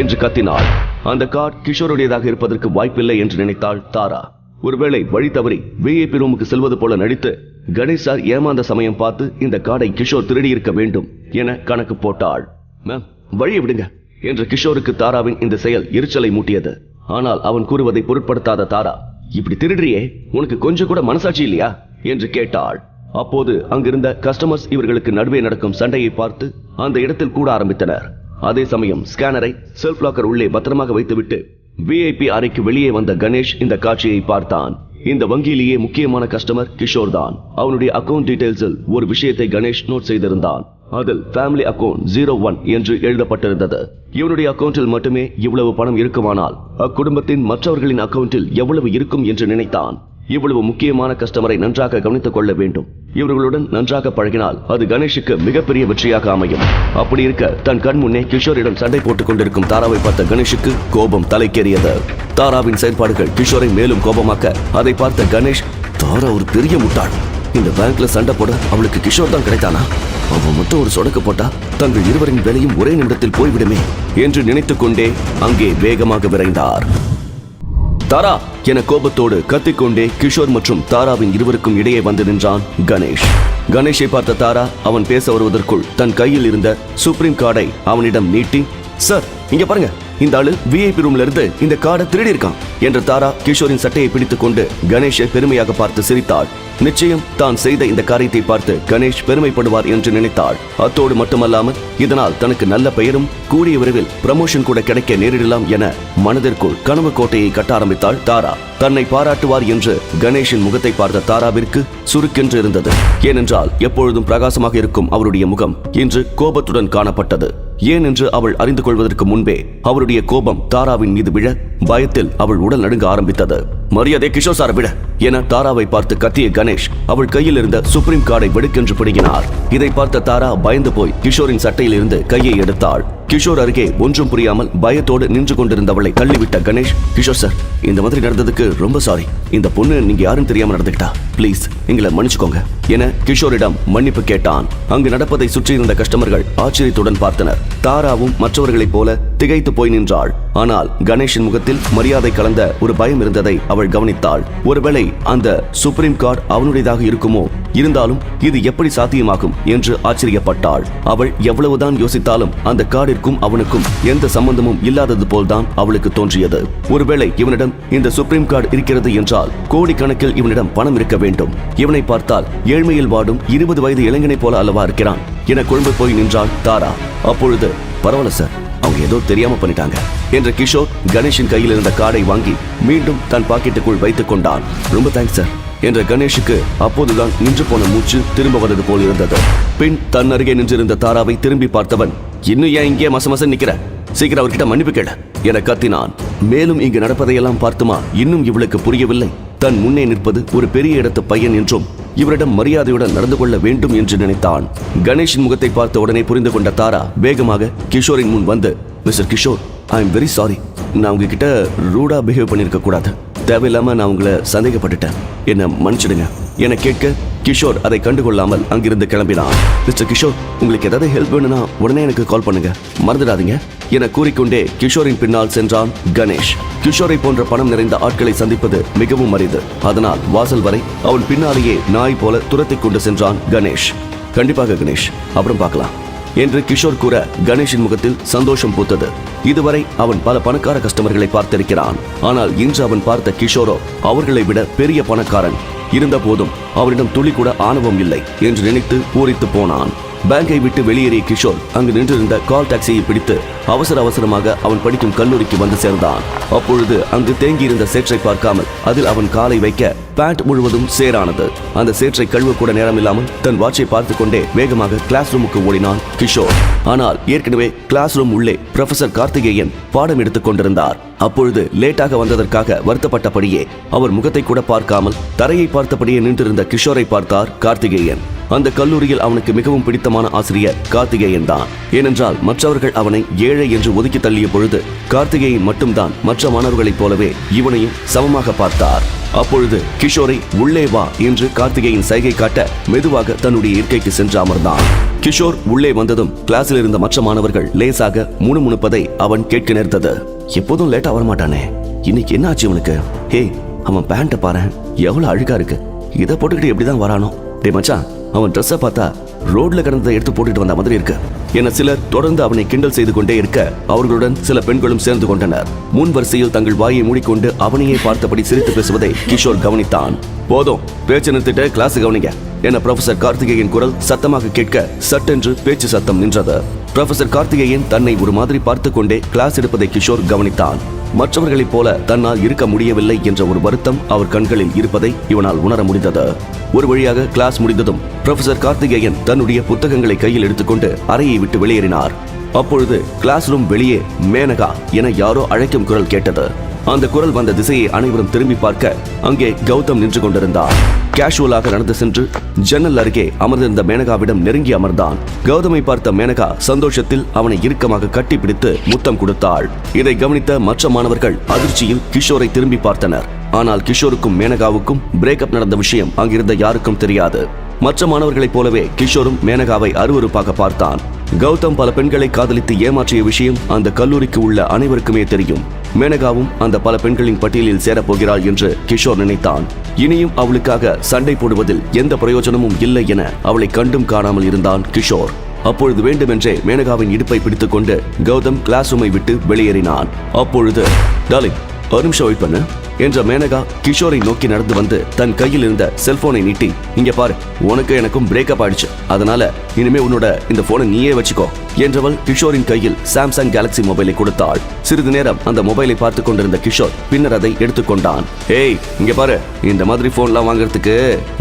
என்று கத்தினாள். அந்த கார்டு கிஷோருடையதாக இருப்பதற்கு வாய்ப்பில்லை என்று நினைத்தாள் தாரா. ஒருவேளை வழி தவறி விஐபி ரூமுக்கு செல்வது போல நடித்து கணேஷ் சார் ஏமாந்த சமயம் பார்த்து இந்த கார்டை கிஷோர் திருடி இருக்க வேண்டும் என கணக்கு போட்டாள். மேம் வழியை விடுங்க என்ற கிஷோருக்கு தாராவின் இந்த செயல் எரிச்சலை மூட்டியது. ஆனால் அவன் கூறுவதை பொருட்படுத்தாத தாரா, இப்படி திருடுறியே, உனக்கு கொஞ்சம் கூட மனசாட்சி இல்லையா என்று கேட்டாள். அப்போது அங்கிருந்த கஸ்டமர்ஸ் இவர்களுக்கு நடுவே நடக்கும் சண்டையை பார்த்து அந்த இடத்தில் கூட ஆரம்பித்தனர். அதே சமயம் ஸ்கேனரை செல்ஃப் லாக்கர் உள்ளே பத்திரமாக வைத்துவிட்டு விஐபி அறைக்கு வெளியே வந்த கணேஷ் இந்த காட்சியை பார்த்தான். இந்த வங்கியிலேயே முக்கியமான கஸ்டமர் கிஷோர் தான். அவனுடைய அக்கவுண்ட் டீடைல்ஸில் ஒரு விஷயத்தை கணேஷ் நோட் செய்திருந்தான். அதில் ஃபேமிலி அக்கவுண்ட் 01 என்று எழுதப்பட்டிருந்தது. இவனுடைய அக்கவுண்டில் மட்டுமே இவ்வளவு பணம் இருக்குமானால் அக்குடும்பத்தின் மற்றவர்களின் அக்கவுண்டில் எவ்வளவு இருக்கும் என்று நினைத்தான். இவ்வளவு முக்கியமான கஸ்டமரை நன்றாக கவனித்துக் கொள்ள வேண்டும். இவர்களுடன் நன்றாக பழகினால் அது கணேஷுக்கு மிகப்பெரிய வெற்றியாக அமையும். அப்படி இருக்க தன் கண் முன்னே கிஷோரிடம் சண்டை போட்டுக் கொண்டிருக்கும் தாராவை பார்த்த கணேஷுக்கு கோபம் தலைக்கேறியது. தாராவின் செயல்பாடுகள் கிஷோரை மேலும் கோபமாக்க அதை பார்த்த கணேஷ், தாரா ஒரு பெரிய முட்டாள், இந்த பேங்க்ல சண்டை போட அவளுக்கு கிஷோர் தான் கிடைத்தானா? அவன் மட்டும் ஒரு சொடக்கு போட்டா தங்கள் இருவரின் வேலையும் ஒரே நிமிடத்தில் போய்விடுமே என்று நினைத்துக் கொண்டே அங்கே வேகமாக விரைந்தார். தாரா என கோபத்தோடு கத்திக்கொண்டே கிஷோர் மற்றும் தாராவின் இருவருக்கும் இடையே வந்து நின்றான் கணேஷ். கணேஷை பார்த்த தாரா அவன் பேச வருவதற்குள் தன் கையில் இருந்த சுப்ரீம் கார்டை அவனிடம் நீட்டி, சார் இங்க பாருங்க, இந்த ஆளு விஐபி ரூம்ல இருந்து இந்த கார்டை திருடி இருக்கான் என்று தாரா கிஷோரின் சட்டையை பிடித்துக் கொண்டு கணேஷை பெருமையாக பார்த்து சிரித்தாள். நிச்சயம் தான் செய்த இந்த காரியத்தை பார்த்து கணேஷ் பெருமைப்படுவார் என்று நினைத்தாள். அத்தோடு மட்டுமல்லாமல் இதனால் தனக்கு நல்ல பெயரும் கூடிய விரைவில் ப்ரமோஷன் கூட கிடைக்க நேரிடலாம் என மனதிற்குள் கனவு கோட்டையை கட்ட ஆரம்பித்தாள் தாரா. தன்னை பாராட்டுவார் என்று கணேஷின் முகத்தை பார்த்த தாராவிற்கு சுருக்கென்று இருந்தது. ஏனென்றால் எப்பொழுதும் பிரகாசமாக இருக்கும் அவருடைய முகம் இன்று கோபத்துடன் காணப்பட்டது. ஏன் என்று அவள் அறிந்து கொள்வதற்கு முன்பே அவருடைய கோபம் தாராவின் மீது விழ பயத்தில் அவள் உடல் நடுங்க ஆரம்பித்தது. மரியாதை கிஷோர் சாரை விட என தாராவை பார்த்து கத்திய கணேஷ் அவள் கையில் இருந்த சுப்ரீம் கார்டை வெடுக்கென்று பிடுங்கினார். இதை பார்த்த தாரா பயந்து போய் கிஷோரின் சட்டையில் இருந்து கையை எடுத்தாள். கிஷோர் அருகே ஒன்றும் புரியாமல் பயத்தோடு நின்று கொண்டிருந்தவளை தள்ளிவிட்ட கணேஷ், கிஷோர் சார், இந்த மாதிரி நடந்ததுக்கு ரொம்ப சாரி. இந்த பொண்ணு நீங்க யாரும் தெரியாம நடந்துக்கிட்டா, பிளீஸ் எங்களை மன்னிச்சுக்கோங்க என கிஷோரிடம் மன்னிப்பு கேட்டான். அங்கு நடப்பதை சுற்றியிருந்த கஸ்டமர்கள் ஆச்சரியத்துடன் பார்த்தனர். தாராவும் மற்றவர்களைப் போல திகைத்து போய் நின்றாள். ஆனால் கணேஷின் முகத்தில் மரியாதை கலந்த ஒரு பயம் இருந்ததை அவள் கவனித்தாள். ஒருவேளை அந்த சுப்ரீம் கார்டு அவனுடையதாக இருக்குமோ? இருந்தாலும் இது எப்படி சாத்தியமாகும் என்று ஆச்சரியப்பட்டாள். அவள் எவ்வளவுதான் யோசித்தாலும் அந்த கார்டிற்கும் அவனுக்கும் எந்த சம்பந்தமும் இல்லாதது போல்தான் அவளுக்கு தோன்றியது. ஒருவேளை இவனிடம் இந்த சுப்ரீம் கார்டு இருக்கிறது என்றால் கோடிக்கணக்கில் இவனிடம் பணம் இருக்க வேண்டும். இவனை பார்த்தால் ஏழ்மையில் வாடும் 20 வயது இளைஞனை போல அல்லவா இருக்கிறான் என குழம்பு போய் நின்றாள் தாரா. அப்பொழுது, பரவாயில்ல சார், அவங்க ஏதோ தெரியாம பண்ணிட்டாங்க என்ற கிஷோர் கணேஷின் கையில் இருந்த கார்டை வாங்கி மீண்டும் தன் பாக்கெட்டுக்குள் வைத்துக் கொண்டான். ரொம்ப தேங்க்ஸ் சார் என்ற கணேஷுக்கு அப்போதுதான் நின்று போன மூச்சு திரும்ப வந்தது போல் இருந்தது. பின் தன் அருகே நின்றிருந்த தாராவை திரும்பி பார்த்தவன், இன்னும் ஏன் இங்கே மசமச நிக்கிற, சீக்கிரம் அவர்கிட்ட மன்னிப்பு கேள என கத்தினான். மேலும் இங்கு நடப்பதையெல்லாம் பார்த்துமா இன்னும் இவளுக்கு புரியவில்லை. தன் முன்னே நிற்பது ஒரு பெரிய இடத்து பையன் என்றும் இவரிடம் மரியாதையுடன் நடந்து கொள்ள வேண்டும் என்று நினைத்தான். கணேஷின் முகத்தை பார்த்த உடனே புரிந்து கொண்ட தாரா வேகமாக கிஷோரின் முன் வந்து, mister Kishore, I am very sorry. நான் உங்ககிட்ட ரூடா பிஹேவ் பண்ணிருக்க கூடாது. தேவையில்லாம நான் உங்களை சந்தேகப்பட்டுட்டேன். என்ன மன்னிச்சிடுங்க என கேட்க கிஷோர் அதை கண்டுகொள்ளாமல் அங்கிருந்து கிளம்பினான். மிஸ்டர் கிஷோர், உங்களுக்கு ஏதாவது ஹெல்ப் வேணும்னா உடனே எனக்கு கால் பண்ணுங்க, மறந்துடாதீங்க என கூறிக்கொண்டே கிஷோரின் பின்னால் சென்றான் கணேஷ். கிஷோரை போன்ற பணம் நிறைந்த ஆட்களை சந்திப்பது மிகவும் அரிது. அதனால் வாசல் வரை அவன் பின்னாலேயே நாய் போல துரத்தி கொண்டு சென்றான் கணேஷ். கண்டிப்பாக கணேஷ், அப்புறம் பார்க்கலாம் என்று கிஷோர் கூற கணேஷின் முகத்தில் சந்தோஷம் பூத்தது. இதுவரை அவன் பல பணக்கார கஸ்டமர்களை பார்த்திருக்கிறான். ஆனால் இன்று அவன் பார்த்த கிஷோரோ அவர்களை விட பெரிய பணக்காரன். இருந்த போதும் அவனிடம் துளி கூட ஆணவம் இல்லை என்று நினைத்து பூரித்து போனான். பேங்கை விட்டு வெளியேறிய கிஷோர் அங்கு நின்றிருந்த கால் டாக்ஸியை பிடித்து அவசரமாக அவன் படிக்கும் கல்லூரிக்கு வந்து சேர்ந்தான். அப்பொழுது அங்கு தேங்கியிருந்த சேற்றை பார்க்காமல் அதில் அவன் காலை வைக்க பேண்ட் முழுவதும் சேரானது. அந்த சேற்றை கழுவ கூட நேரமில்லாமல் தன் வாட்சை பார்த்து கொண்டே வேகமாக கிளாஸ் ரூமுக்கு ஓடினான் கிஷோர். ஆனால் ஏற்கனவே கிளாஸ் ரூம் உள்ளே ப்ரொஃபசர் கார்த்திகேயன் பாடம் எடுத்துக் கொண்டிருந்தார். அப்பொழுது லேட்டாக வந்ததற்காக வருத்தப்பட்டபடியே அவர் முகத்தை கூட பார்க்காமல் தரையை பார்த்தபடியே நின்றிருந்த கிஷோரை பார்த்தார் கார்த்திகேயன். அந்த கல்லூரியில் அவனுக்கு மிகவும் பிடித்தமான ஆசிரியர் கார்த்திகேயன் தான். ஏனென்றால் மற்றவர்கள் அவனை ஏழை என்று ஒதுக்கி தள்ளிய பொழுது கார்த்திகேயன் மட்டும்தான் மற்ற மாணவர்களைப் போலவே இவனையும் சமமாக பார்த்தார். அப்பொழுது கிஷோரை உள்ளே வா என்று கார்த்திகேயன் சைகை காட்ட மெதுவாக தன்னுடைய இருக்கைக்கு சென்று அமர்ந்தான். கிஷோர் உள்ளே வந்ததும் கிளாஸில் இருந்த மற்ற மாணவர்கள் லேசாக முணுமுணுப்பதை அவன் கேட்க நேர்ந்தது. எப்போதும் லேட்டா வரமாட்டானே, இன்னைக்கு என்ன ஆச்சு இவனுக்கு? ஹே, அவன் பேண்ட பாரு, எவ்வளவு அழுக்கா இருக்கு. இதை போட்டுக்கிட்டு எப்படிதான் வரானோ? டே மச்சான், அவன் ட்ரெஸ்ஸை பார்த்தா ரோட்ல கிடந்ததை எடுத்து போட்டுட்டு வந்த மாதிரி இருக்கு என சிலர் தொடர்ந்து அவனை கிண்டல் செய்து கொண்டே இருக்க அவர்களுடன் சில பெண்களும் சேர்ந்து கொண்டனர். முன் வரிசையில் தங்கள் வாயை மூடிக்கொண்டு அவனையே பார்த்தபடி சிரித்து பேசுவதை கிஷோர் கவனித்தான். போதும், பேச்சு நிறுத்திட்டு கிளாஸ் கவனிங்க என ப்ரொஃபசர் கார்த்திகேயன் குரல் சத்தமாக கேட்க சட்டென்று பேச்சு சத்தம் நின்றது. ப்ரொஃபசர் கார்த்திகேயன் தன்னை ஒரு மாதிரி பார்த்து கொண்டே கிளாஸ் எடுப்பதை கிஷோர் கவனித்தான். மற்றவர்களைப் போல தன்னால் இருக்க முடியவில்லை என்ற ஒரு வருத்தம் அவர் கண்களில் இருப்பதை இவனால் உணர முடிந்தது. ஒரு வழியாக கிளாஸ் முடிந்ததும் ப்ரொஃபசர் கார்த்திகேயன் தன்னுடைய புத்தகங்களை கையில் எடுத்துக்கொண்டு அறையை விட்டு வெளியேறினார். அப்பொழுது கிளாஸ் ரூம் வெளியே மேனகா என யாரோ அழைக்கும் குரல் கேட்டது. அந்த குரல் வந்த திசையை அனைவரும் திரும்பி பார்க்க அங்கே கௌதம் நின்று கொண்டிருந்தார். கேஷுவலாக நடந்து சென்று ஜன்னல் அருகே அமர்ந்திருந்த மேனகாவிடம் நெருங்கி அமர்ந்தான். கௌதமை பார்த்த மேனகா சந்தோஷத்தில் அவனை இறுக்கமாக கட்டிப்பிடித்து முத்தம் கொடுத்தாள். இதை கவனித்த மற்ற மாணவர்கள் அதிர்ச்சியில் கிஷோரை திரும்பி பார்த்தனர். ஆனால் கிஷோருக்கும் மேனகாவுக்கும் பிரேக்கப் நடந்த விஷயம் அங்கிருந்த யாருக்கும் தெரியாது. மற்ற மாணவர்களைப் போலவே கிஷோரும் மேனகாவை அருவருப்பாக பார்த்தான். கௌதம் பல பெண்களை காதலித்து ஏமாற்றிய விஷயம் அந்த கல்லூரிக்கு உள்ள அனைவருக்குமே தெரியும். மேனகாவும் அந்த பல பெண்களின் பட்டியலில் சேரப்போகிறாள் என்று கிஷோர் நினைத்தான். இனியும் அவளுக்காக சண்டை போடுவதில் எந்த பிரயோஜனமும் இல்லை என அவளை கண்டும் காணாமல் இருந்தான் கிஷோர். அப்பொழுது வேண்டுமென்றே மேனகாவின் இடுப்பை பிடித்துக் கொண்டு கௌதம் கிளாஸ் ரூமை விட்டு வெளியேறினான். அப்பொழுது டார்லிங், ஒரு நிமிஷம் வெயிட் பண்ணு என்ற மேனகா கிஷோரை நோக்கி நடந்து வந்து தன் கையில் இருந்த செல்போனை நீட்டி, இங்க பாரு, உனக்கு எனக்கும் பிரேக்கப் ஆயிடுச்சு, அதனால இனிமே உன்னோட இந்த போனை நீயே வச்சுக்கோ என்றவள் கிஷோரின் கையில் சாம்சங் கேலக்சி மொபைலை கொடுத்தாள். சிறிது நேரம் அந்த மொபைலை பார்த்து கொண்டிருந்த கிஷோர் பின்னர் அதை எடுத்துக்கொண்டான். ஏய், இங்க பாரு, இந்த மாதிரி போன்லாம் வாங்குறதுக்கு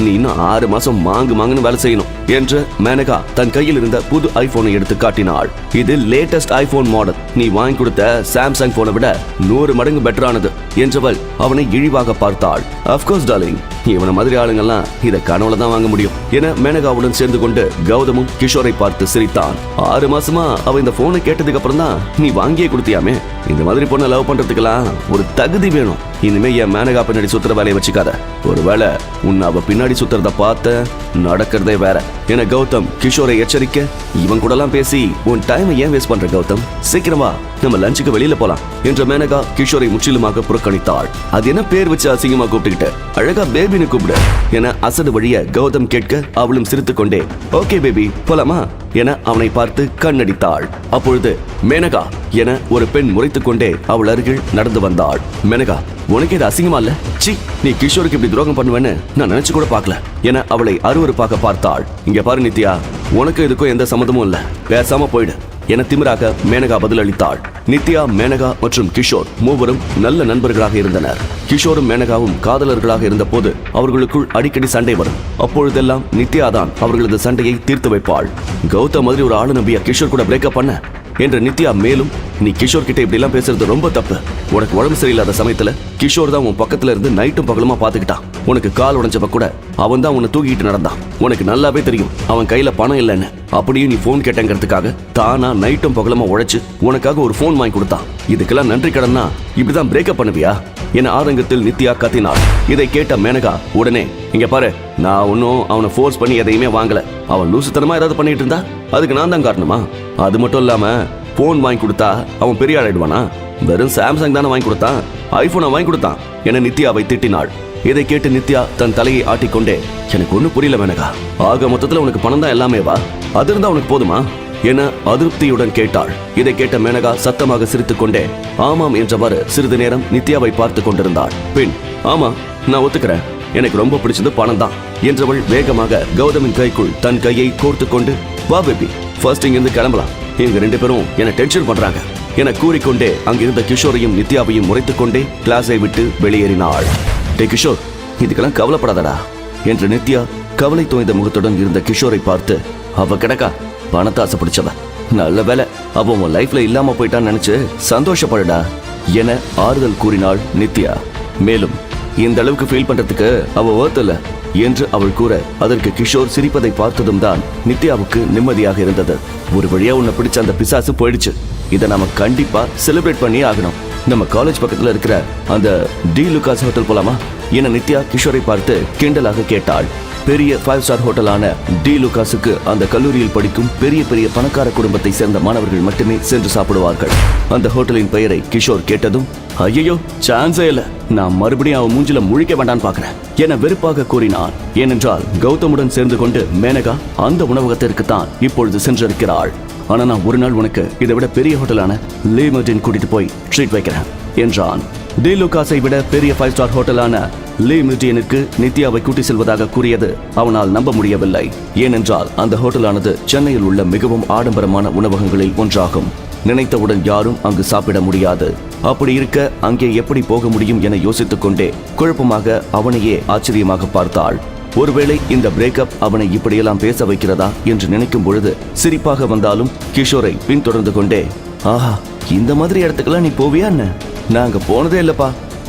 நீ இன்னும் 6 மாசம் மாங்குன்னு வேலை செய்யணும் என்று மேனகா தன் கையில் இருந்த புது ஐபோனை எடுத்து காட்டினாள். இது லேட்டஸ்ட் ஐபோன் மாடல், நீ வாங்கி கொடுத்த சாம்சங் போனை விட 100 மடங்கு பெட்டரானது என்றவள் அவனை இழிவாக பார்த்தாள். அப்கோர்ஸ் டார்லிங், இவன மாதிரி ஆளுங்கெல்லாம் இதை கனவுல தான் வாங்க முடியும் என மேனகாவுடன் சேர்ந்து கொண்டு கௌதமும் கிஷோரை பார்த்து சிரித்தான். 6 மாசமா அவ இந்த போனை கேட்டதுக்கு அப்புறம் தான் நீ வாங்கியே கொடுத்தியாமே. இந்த மாதிரி பொண்ணை லவ் பண்றதுக்கெல்லாம் ஒரு தகுதி வேணும். இனிமே என் மேனகா பின்னாடி சுத்துற வேலையை வச்சுக்காத. ஒருவேளை உன்னை அவ பின்னாடி சுத்துறத பார்த்த நடக்கிறதே வேற என கௌதம் கிஷோரை எச்சரிக்க, இவன் கூட எல்லாம் பேசி உன் டைமை ஏன் வேஸ்ட் பண்ற கௌதம், சீக்கிரமா நம்ம லஞ்சுக்கு வெளியில போலாம் என்ற மேனகா கிஷோரை முற்றிலுமாக புறக்கணித்தாள். அது என்ன பேர் வச்சு அசிங்கமா கூப்பிட்டுக்கிட்ட, அழகா பேபின்னு கூப்பிடு என அசடு வழிய கௌதம் கேட்க அவளும் சிரித்துக் கொண்டே ஓகே பேபி போலாமா என அவனை பார்த்து கண்ணடித்தாள். அப்பொழுது மேனகா என ஒரு பெண் முறைத்துக் கொண்டே அவள் அருகில் நடந்து வந்தாள். மேனகா, உனக்கு இது அசிங்கமா இல்ல? சி, நீ கிஷோருக்கு இப்படி துரோகம் பண்ணுவேன்னு நான் நினைச்சு கூட பார்க்கல என அவளை அருவருப்பாக பார்த்தாள். இங்க பாரு நித்யா, உனக்கு இதுக்கும் எந்த சம்மந்தமும் இல்ல, பேசாம போயிடு என திமிராக மேனகா பதிலளித்தாள். நித்யா, மேனகா மற்றும் கிஷோர் மூவரும் நல்ல நண்பர்களாக இருந்தனர். கிஷோரும் மேனகாவும் காதலர்களாக இருந்த போது அவர்களுக்குள் அடிக்கடி சண்டை வரும். அப்பொழுதெல்லாம் நித்யா தான் அவர்களது சண்டையை தீர்த்து வைப்பாள். கௌதம் மாதிரி ஒரு ஆளு நம்பியா கிஷோர் கூட பிரேக்கப் பண்ண என்ற நித்யா மேலும், நீ கிஷோர் கிட்ட இப்படி எல்லாம் பேசுறது ரொம்ப தப்பு. உனக்கு உடம்பு சரியில்லாத சமயத்துல கிஷோர் தான் உன் பக்கத்துல இருந்து நைட்டும் பகலுமா பாத்துக்கிட்டான். உனக்கு கால் உடைஞ்சப்ப கூட அவன் தான் உன்னை தூக்கிட்டு நடந்தான். உனக்கு நல்லாவே தெரியும் அவன் கையில பணம் இல்லைன்னு. அப்படியும் நீ போன் கேட்டங்கிறதுக்காக தானா நைட்டும் பகலுமா உழைச்சு உனக்காக ஒரு போன் வாங்கி கொடுத்தான். இதுக்கெல்லாம் நன்றி கடன்னா இப்படிதான் பிரேக்கப் பண்ணுவியா என ஆதங்கத்தில் நித்யா கத்தினாள். இதை கேட்ட மேனகா உடனே, இங்க பாரு, நான் ஒன்னும் அவனை ஃபோர்ஸ் பண்ணி எதையுமே வாங்கல. அவன் லூசுத்தனமா ஏதாவது பண்ணிட்டு இருந்தா அதுக்கு நான் தான் காரணமா? அது மட்டும் இல்லாம போன் வாங்கி கொடுத்தா அவன் பெரிய ஆளாயிடுவானா? வெறும் சாம்சங் தானே வாங்கி கொடுத்தான், ஐபோனை வாங்கி கொடுத்தான் என நித்யாவை திட்டினாள். இதை கேட்டு நித்யா தன் தலையை ஆட்டிக்கொண்டே, எனக்கு ஒண்ணு புரியல மேனகா, ஆக மொத்தத்துல உனக்கு பணம் தான் எல்லாமே வா, அது இருந்தா உனக்கு போதுமா என அதிருப்தியுடன் கேட்டாள். இதை கேட்ட மேனகா சத்தமாக சிரித்துக் கொண்டே ஆமாம் என்றவாறு சிறிது நேரம் நித்யாவை பார்த்து கொண்டிருந்தாள். பின், ஆமா, நான் ஒத்துக்கிறேன், எனக்கு ரொம்ப பிடிச்சது பணம் தான் என்றவள் வேகமாக கௌதமின் கைக்குள் தன் கையை கோர்த்து கொண்டு, வா பேபி, ஃபர்ஸ்ட் இங்கிருந்து கிளம்பலாம், இவங்க 2 பேரும் என்ன டென்ஷன் பண்றாங்க என கூறிக்கொண்டே அங்கிருந்த கிஷோரையும் நித்யாவையும் முறைத்துக் கொண்டே கிளாஸை விட்டு வெளியேறினாள். டே கிஷோர், இதுக்கெல்லாம் கவலைப்படாதடா என்று நித்யா கவலை தோய்ந்த முகத்துடன் இருந்த கிஷோரை பார்த்து, அவ கிடக்கா பணத்தை ஆசை பிடிச்சவ, நல்ல வேலை அவ உன் லைஃப்ல இல்லாம போயிட்டான்னு நினைச்சு சந்தோஷப்படுடா என ஆறுதல் கூறினாள் நித்யா. மேலும், இந்த அளவுக்கு ஃபீல் பண்றதுக்கு அவ வர்த் இல்ல என்று அவள் கூற அதற்கு கிஷோர் சிரிப்பதை பார்த்ததும் தான் நித்யாவுக்கு நிம்மதியாக இருந்தது. ஒரு வழியா உன்னை பிடிச்ச அந்த பிசாசு போயிடுச்சு, இதை நாம கண்டிப்பா செலிப்ரேட் பண்ணி ஆகணும். நம்ம காலேஜ் பக்கத்துல இருக்கிற அந்த டி லுகாஸ் ஹோட்டல் போலாமா என நித்யா கிஷோரை பார்த்து கிண்டலாக கேட்டாள். பெரிய 5 ஸ்டார் ஹோட்டலான டி லுகாஸுக்கு அந்த கல்லூரியில் படிக்கும் பெரிய பெரிய பணக்கார குடும்பத்தை சேர்ந்த மாணவர்கள் மட்டுமே சென்று சாப்பிடுவார்கள். அந்த ஹோட்டலின் பெயரை கிஷோர் கேட்டதும், ஐயோ சான்ஸே இல்ல, நான் மறுபடியும் அவன் மூஞ்சில முழிக்க வேண்டான்னு பாக்குறேன் என வெறுப்பாக கூறினான். ஏனென்றால் கௌதமுடன் சேர்ந்து கொண்டு மேனகா அந்த உணவகத்திற்கு தான் இப்பொழுது சென்றிருக்கிறாள். ஆனா நான் ஒரு நாள் உனக்கு இதை விட பெரிய ஹோட்டலான லீ மெர்டின் கூட்டிட்டு போய் ட்ரீட் வைக்கிறேன் என்றான். டி லுகாஸை விட பெரிய 5 ஸ்டார் ஹோட்டலான லீ மெர்டினுக்கு நித்யாவை கூட்டி செல்வதாக கூறியது அவனால் நம்ப முடியவில்லை. ஏனென்றால் அந்த ஹோட்டலானது சென்னையில் உள்ள மிகவும் ஆடம்பரமான உணவகங்களில் ஒன்றாகும். நினைத்தவுடன் யாரும் அங்கு சாப்பிட முடியாது. அப்படி இருக்க அங்கே எப்படி போக முடியும் என யோசித்துக் கொண்டே குழப்பமாக அவனையே ஆச்சரியமாக பார்த்தாள். ஒருவேளை இந்த பிரேக்கப் அவனை இப்படியெல்லாம் பேச வைக்கிறதா என்று நினைக்கும் பொழுது சிரிப்பாக வந்தாலும் கிஷோரை பின்தொடர்ந்து கொண்டே, ஆஹா, இந்த மாதிரி இடத்துக்கெல்லாம் நீ போவியா என்ன? நாங்க போனதே இல்லப்பா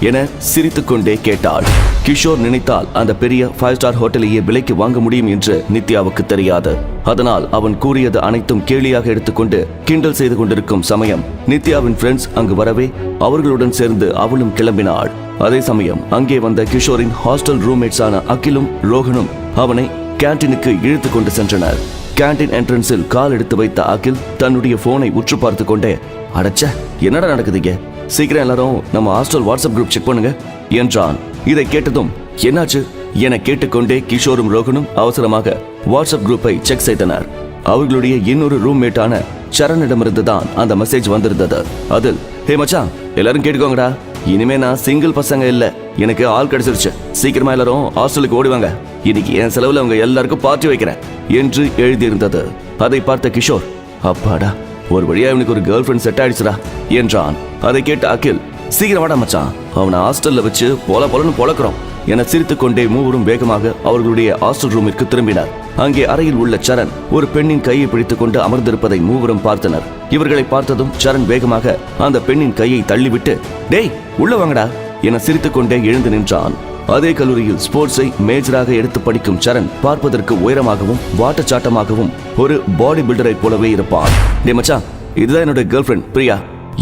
என சிரித்துக் கொண்டே கேட்டாள். கிஷோர் நினைத்தால் அந்த பெரிய 5 ஸ்டார் ஹோட்டலையே விலைக்கு வாங்க முடியும் என்று நித்யாவுக்கு தெரியாது. அதனால் அவன் கூறியது அனைத்தும் கேலியாக எடுத்துக்கொண்டு கிண்டல் செய்து கொண்டிருக்கும் சமயம் நித்யாவின் ஃப்ரெண்ட்ஸ் அங்கு வரவே அவர்களுடன் சேர்ந்து அவளும் கிளம்பினாள். அதே சமயம் அங்கே வந்த கிஷோரின் ஹாஸ்டல் ரூம்மேட்ஸான அகிலும் ரோஹனும் அவனை கேண்டீனுக்கு இழுத்து கொண்டு சென்றனர். கேண்டீன் என்ட்ரன்ஸில் கால் எடுத்து வைத்த அகில் தன்னுடைய போனை உற்று பார்த்து கொண்டே, அடச்ச என்னடா நடக்குதுங்க, சீக்கிரம் எல்லாரும் நம்ம ஹாஸ்டல் வாட்ஸ்அப் குரூப் செக் பண்ணுங்க என்றான். இதை கேட்டதும் என்னாச்சு என கேட்டுக்கொண்டே கிஷோரும் ரோகனும் அவசரமாக வாட்ஸ்அப் குரூப்பை செக் செய்தனர். அவர்களுடைய இன்னொரு ரூம்மேட்டான சரணிடமிருந்து தான் அந்த மெசேஜ் வந்திருந்தது. அதில், ஹே மச்சான், எல்லாரும் கேட்டுக்கோங்கடா, இனிமே நான் சிங்கிள் பசங்க இல்ல, எனக்கு ஆள் கிடைச்சிருச்சு, சீக்கிரமா எல்லாரும் ஹாஸ்டலுக்கு ஓடுவாங்க, இன்னைக்கு என் செலவுல அவங்க எல்லாருக்கும் பார்ட்டி வைக்கிறேன் என்று எழுதியிருந்தது. அதை பார்த்த கிஷோர், அப்பாடா, ஒரு வழியா இவனுக்கு ஒரு கேர்ள் ஃபிரெண்ட் செட் ஆயிடுச்சுடா என்றான். அதை கேட்ட அகில், சீக்கிரம் வாடா மச்சான், அவனை ஹாஸ்டல்ல வச்சு பொலன்னு பொழக்கிறோம் என சிரித்துக் கொண்டே மூவரும் வேகமாக அவர்களுடைய ஹாஸ்டல் ரூமிற்கு திரும்பினர். அங்கே அறையில் உள்ள சரண் ஒரு பெண்ணின் கையை பிடித்துக் கொண்டு அமர்ந்திருப்பதை மூவரும் பார்த்தனர். இவர்களை பார்த்ததும் சரண் வேகமாக அந்த பெண்ணின் கையை தள்ளிவிட்டு, டேய் உள்ள வாங்கடா என சிரித்துக் கொண்டே எழுந்து நின்றான். அதே கல்லூரியில் ஸ்போர்ட்ஸை மேஜராக எடுத்து படிக்கும் சரண் பார்ப்பதற்கு உயரமாகவும் வாட்டச்சாட்டமாகவும் ஒரு பாடி பில்டரை போலவே இருப்பான். டே மச்சான், இதுதான் என்னோட கேர்ள் ஃபிரெண்ட் பிரியா,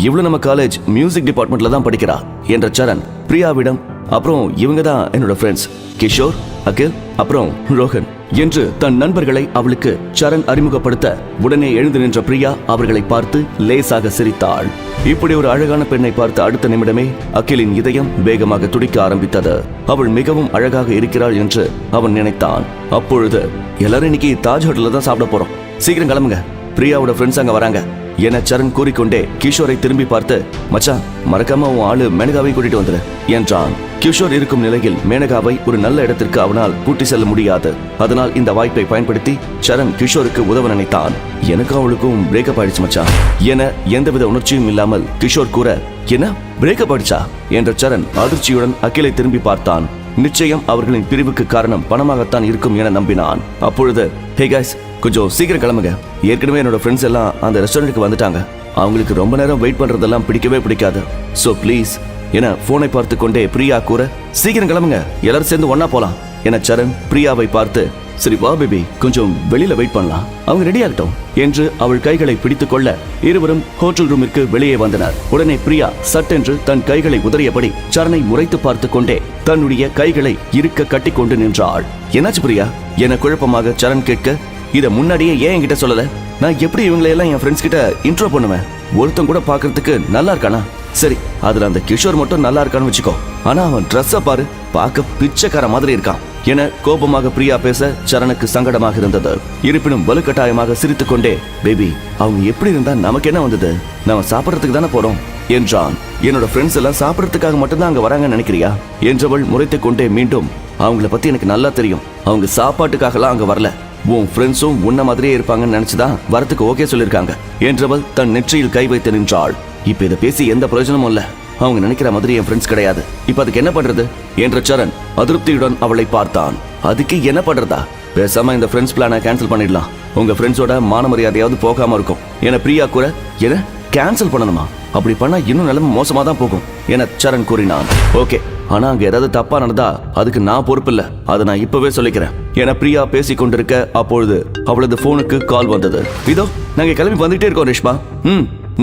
இவ்வளவு நம்ம காலேஜ் மியூசிக் டிபார்ட்மெண்ட்ல தான் படிக்கிறா என்ற சரண் பிரியாவிடம், அப்புறம் இவங்க தான் என்னோட ஃப்ரெண்ட்ஸ் கிஷோர், அகில், அப்புறம் ரோஹன் என்று தன் நண்பர்களை அவளுக்கு சரண் அறிமுகப்படுத்த உடனே எழுந்து நின்ற பிரியா அவர்களை பார்த்து லேசாக சிரித்தாள். இப்படி ஒரு அழகான பெண்ணை பார்த்த அடுத்த நிமிடமே அகிலின் இதயம் வேகமாக துடிக்க ஆரம்பித்தது. அவள் மிகவும் அழகாக இருக்கிறாள் என்று அவன் நினைத்தான். அப்பொழுது, எல்லாரும் இன்னைக்கு தாஜ் ஹோட்டல்ல தான் சாப்பிட போறோம், சீக்கிரம் கிளம்புங்க, பிரியாவோட ஃப்ரெண்ட்ஸ் அங்க வராங்க என சரண் கூறிக்கொண்டே கிஷோரை திரும்பி பார்த்து, மச்சான் மறக்காம உன் ஆளு மேனகாவை கூட்டிட்டு வந்துரு என்றான். கிஷோர் இருக்கும் நிலையில் மேனகாவை ஒரு நல்ல இடத்திற்கு அவனால் கூட்டி செல்ல முடியாது. அதனால் இந்த வாய்ப்பை பயன்படுத்தி சரண் கிஷோருக்கு உதவ நினைத்தான். எனக்கும் அவளுக்கும் பிரேக்கப் ஆயிடுச்சு மச்சான் என எந்தவித உணர்ச்சியும் இல்லாமல் கிஷோர் கூற, என்ன பிரேக்கப் ஆயிடுச்சா என்ற சரண் அதிர்ச்சியுடன் அகிலை திரும்பி பார்த்தான். நிச்சயம் அவர்களின் பிரிவுக்கு காரணம் பணமாகத்தான் இருக்கும் என நம்பினான். அப்பொழுது, ஹே கைஸ், கொஞ்சம் சீக்கிரம் கிளம்புங்க, ஏற்கனவே என்னோட ஃப்ரெண்ட்ஸ் எல்லாம் அந்த ரெஸ்டாரண்ட்டுக்கு வந்துட்டாங்க, அவங்களுக்கு ரொம்ப நேரம் வெயிட் பண்றதெல்லாம் பிடிக்கவே பிடிக்காது, சோ ப்ளீஸ் என போனை பார்த்து கொண்டே பிரியா கூற, சீக்கிரம் கிளம்புங்க, எல்லாரும் சேர்ந்து ஒன்னா போலாம் என சரண் பிரியாவை பார்த்து, சரி வா பேபி, கொஞ்சம் வெளியில வெயிட் பண்ணலாம், அவங்க ரெடி ஆகட்டும் என்று அவள் கைகளை பிடித்துக் கொள்ள இருவரும் ஹோட்டல் ரூமிற்கு வெளியே வந்தனர். உடனே பிரியா சட்டென்று தன் கைகளை உதறியபடி சரணை முறைத்து பார்த்து கொண்டே தன்னுடைய கைகளை இருக்க கட்டி கொண்டு நின்றாள். என்னாச்சு பிரியா என குழப்பமாக சரண் கேட்க, இத முன்னாடியே ஏன் என்கிட்ட சொல்லல, நான் எப்படி இவங்களை எல்லாம் என் ஃப்ரெண்ட்ஸ் கிட்ட இன்ட்ரோ பண்ணுவேன், ஒருத்தன் கூட பாக்குறதுக்கு நல்லா இருக்கானா, சரி அதுல அந்த கிஷோர் மட்டும் நல்லா இருக்கான்னு வச்சுக்கோ, ஆனா அவன் ட்ரெஸ்ஸ பாரு, பார்க்க பிச்சைக்கார மாதிரி இருக்கான் என கோபமாக பிரியா பேச சரணுக்கு சங்கடமாக இருந்தது. இருப்பினும் வலுக்கட்டாயமாக சிரித்துக் கொண்டே, பேபி அவங்க எப்படி இருந்தா நமக்கு என்ன வந்தது, நாம சாப்பிடறதுக்கு தானே போறோம் என்றான். என்னோட ஃப்ரெண்ட்ஸ் எல்லாம் சாப்பிடறதுக்காக மட்டும்தான் அங்க வராங்கன்னு நினைக்கிறியா என்றவள் முறைத்துக் கொண்டே மீண்டும், அவங்கள பத்தி எனக்கு நல்லா தெரியும், அவங்க சாப்பாட்டுக்காகலாம் அங்க வரல, உன் ஃப்ரெண்ட்ஸும் உன்ன மாதிரியே இருப்பாங்கன்னு நினைச்சுதான் வரத்துக்கு ஓகே சொல்லிருக்காங்க என்றவள் தன் நெற்றியில் கை வைத்து நின்றாள். இப்ப இதை பேசி எந்த பிரயோஜனமும் இல்ல, அவங்க நினைக்கிற மாதிரி என் ஃப்ரெண்ட்ஸ் கிடையாது, இப்ப அதுக்கு என்ன பண்றது என்ற சரண் அதிருப்தியுடன் அவளை பார்த்தான். அதுக்கு என்ன பண்றதா, பேசாம இந்த ஃப்ரெண்ட்ஸ் பிளானை கேன்சல் பண்ணிடலாம், உங்க ஃப்ரெண்ட்ஸோட மான மரியாதையாவது போகாம இருக்கும் என பிரியா கூற, என கேன்சல் பண்ணணுமா, அப்படி பண்ணா இன்னும் நிலைமை மோசமா தான் போகும் என சரண் கூறினான். ஓகே, ஆனா அங்க ஏதாவது தப்பா நடந்தா அதுக்கு நான் பொறுப்பு இல்ல, அதை நான் இப்பவே சொல்லிக்கிறேன் என பிரியா பேசிக் கொண்டிருக்க அப்பொழுது அவளது போனுக்கு கால் வந்தது. இதோ நாங்க கிளம்பி வந்துட்டே இருக்கோம் ரேஷ்மா,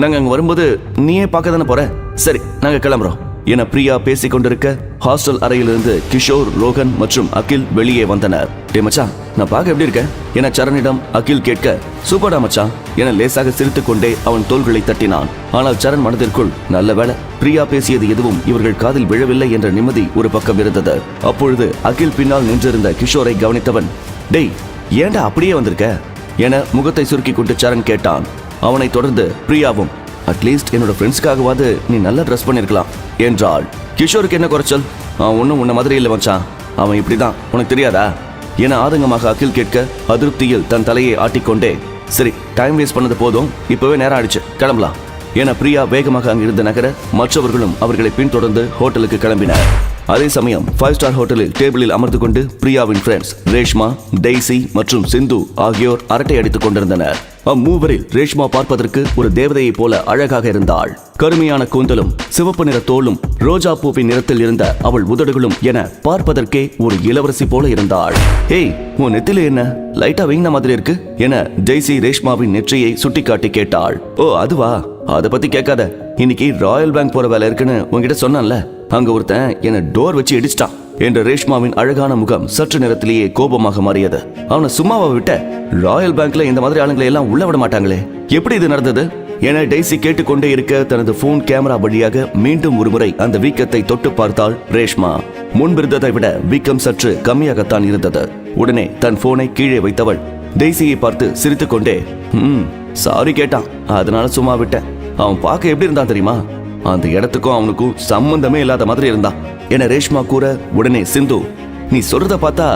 நாங்க அங்க வரும்போது நீயே பார்க்க தானே போற, சரி நாங்க கிளம்புறோம் என பிரியா பேசிக் கொண்டிருக்க ஹாஸ்டல் அறையிலிருந்து கிஷோர், ரோஹன் மற்றும் அகில் வெளியே வந்தனர். டே மச்சான், நான் பார்க்க எப்படி இருக்கேன் என சரணிடம் அகில் கேட்க, சூப்பர்டா மச்சான் என லேசாக சிரித்துக் கொண்டே அவன் தோள்களை தட்டினான். ஆனால் சரண் மனதிற்குள், நல்ல வேளை பிரியா பேசியது எதுவும் இவர்கள் காதில் விழவில்லை என்ற நிம்மதி ஒரு பக்கம் இருந்தது. அப்பொழுது அகில் பின்னால் நின்றிருந்த கிஷோரை கவனித்தவன், டேய் ஏண்டா அப்படியே வந்திருக்க என முகத்தை சுருக்கி கொண்டு சரண் கேட்டான். அவனை தொடர்ந்து பிரியாவும், அட்லீஸ்ட் என்னோட ஃப்ரெண்ட்ஸ்க்காகவாது நீ நல்லா ட்ரெஸ் பண்ணிருக்கலாம் என்றாள். கிஷோருக்கு என்ன குறைச்சல், அவன் ஒன்னும் உன்ன மாதிரி இல்லை மச்சான், அவன் இப்படிதான், உனக்கு தெரியாதா என ஆதங்கமாக அகில் கேட்க அதிருப்தியில் தன் தலையை ஆட்டிக்கொண்டே, சரி டைம் வேஸ்ட் பண்ணது போதும், இப்பவே நேரம் ஆயிடுச்சு கிளம்பலாம் என பிரியா வேகமாக அங்கிருந்து நகர மற்றவர்களும் அவர்களை பின்தொடர்ந்து ஹோட்டலுக்கு கிளம்பினர். அதே சமயம் 5 ஸ்டார் ஹோட்டலில் டேபிளில் அமர்ந்து கொண்டு பிரியாவின் ஃப்ரெண்ட்ஸ் ரேஷ்மா, டெய்சி மற்றும் சிந்து ஆகியோர் அரட்டை அடித்துக் கொண்டிருந்தனர். அம்மூவரில் ரேஷ்மா பார்ப்பதற்கு ஒரு தேவதையை போல அழகாக இருந்தாள். கருமையான கூந்தலும் சிவப்பு நிற தோலும் ரோஜா பூவின் நிறத்தில் இருந்த அவள் உதடுகளும் என பார்ப்பதற்கே ஒரு இளவரசி போல இருந்தாள். ஏய், உன் நெத்தில என்ன லைட்டா வீங்கின மாதிரி இருக்கு என டெய்சி ரேஷ்மாவின் நெற்றியை சுட்டிக்காட்டி கேட்டாள். ஓ அதுவா, அதை பத்தி கேட்காத, இன்னைக்கு ராயல் பேங்க் போற வேலை இருக்குன்னு உன்கிட்ட சொன்னான்ல, அங்க ஒருத்தன் என்ன டோர் வச்சு இடிச்சிட்டான் என்ற ரேஷ்மாவின் அழகான முகம் சற்று நேரத்திலேயே கோபமாக மாறியது. அவனை சும்மாவை விட்ட ராயல் பேங்க்ல இந்த மாதிரி ஆளுங்களை எல்லாம் உள்ள விட மாட்டாங்களே, எப்படி இது நடந்தது என டெய்சி கேட்டுக்கொண்டே இருக்க தனது போன் கேமரா வழியாக மீண்டும் ஒருமுறை அந்த வீக்கத்தை தொட்டு பார்த்தாள் ரேஷ்மா. முன்பிருந்ததை விட வீக்கம் சற்று கம்மியாகத்தான் இருந்தது. உடனே தன் போனை கீழே வைத்தவள் டெய்சியை பார்த்து சிரித்துக்கொண்டே சாரி கேட்டான், அதனால சும்மா விட்டேன். அவன் பார்க்க எப்படி இருந்தான் தெரியுமா, அந்த இடத்துக்கும் அவனுக்கும் சம்பந்தமே இல்லாத மாதிரி இருந்தான் என ரேஷ்மா கூற, உடனே சிந்து நீ சொல்றத பார்த்தா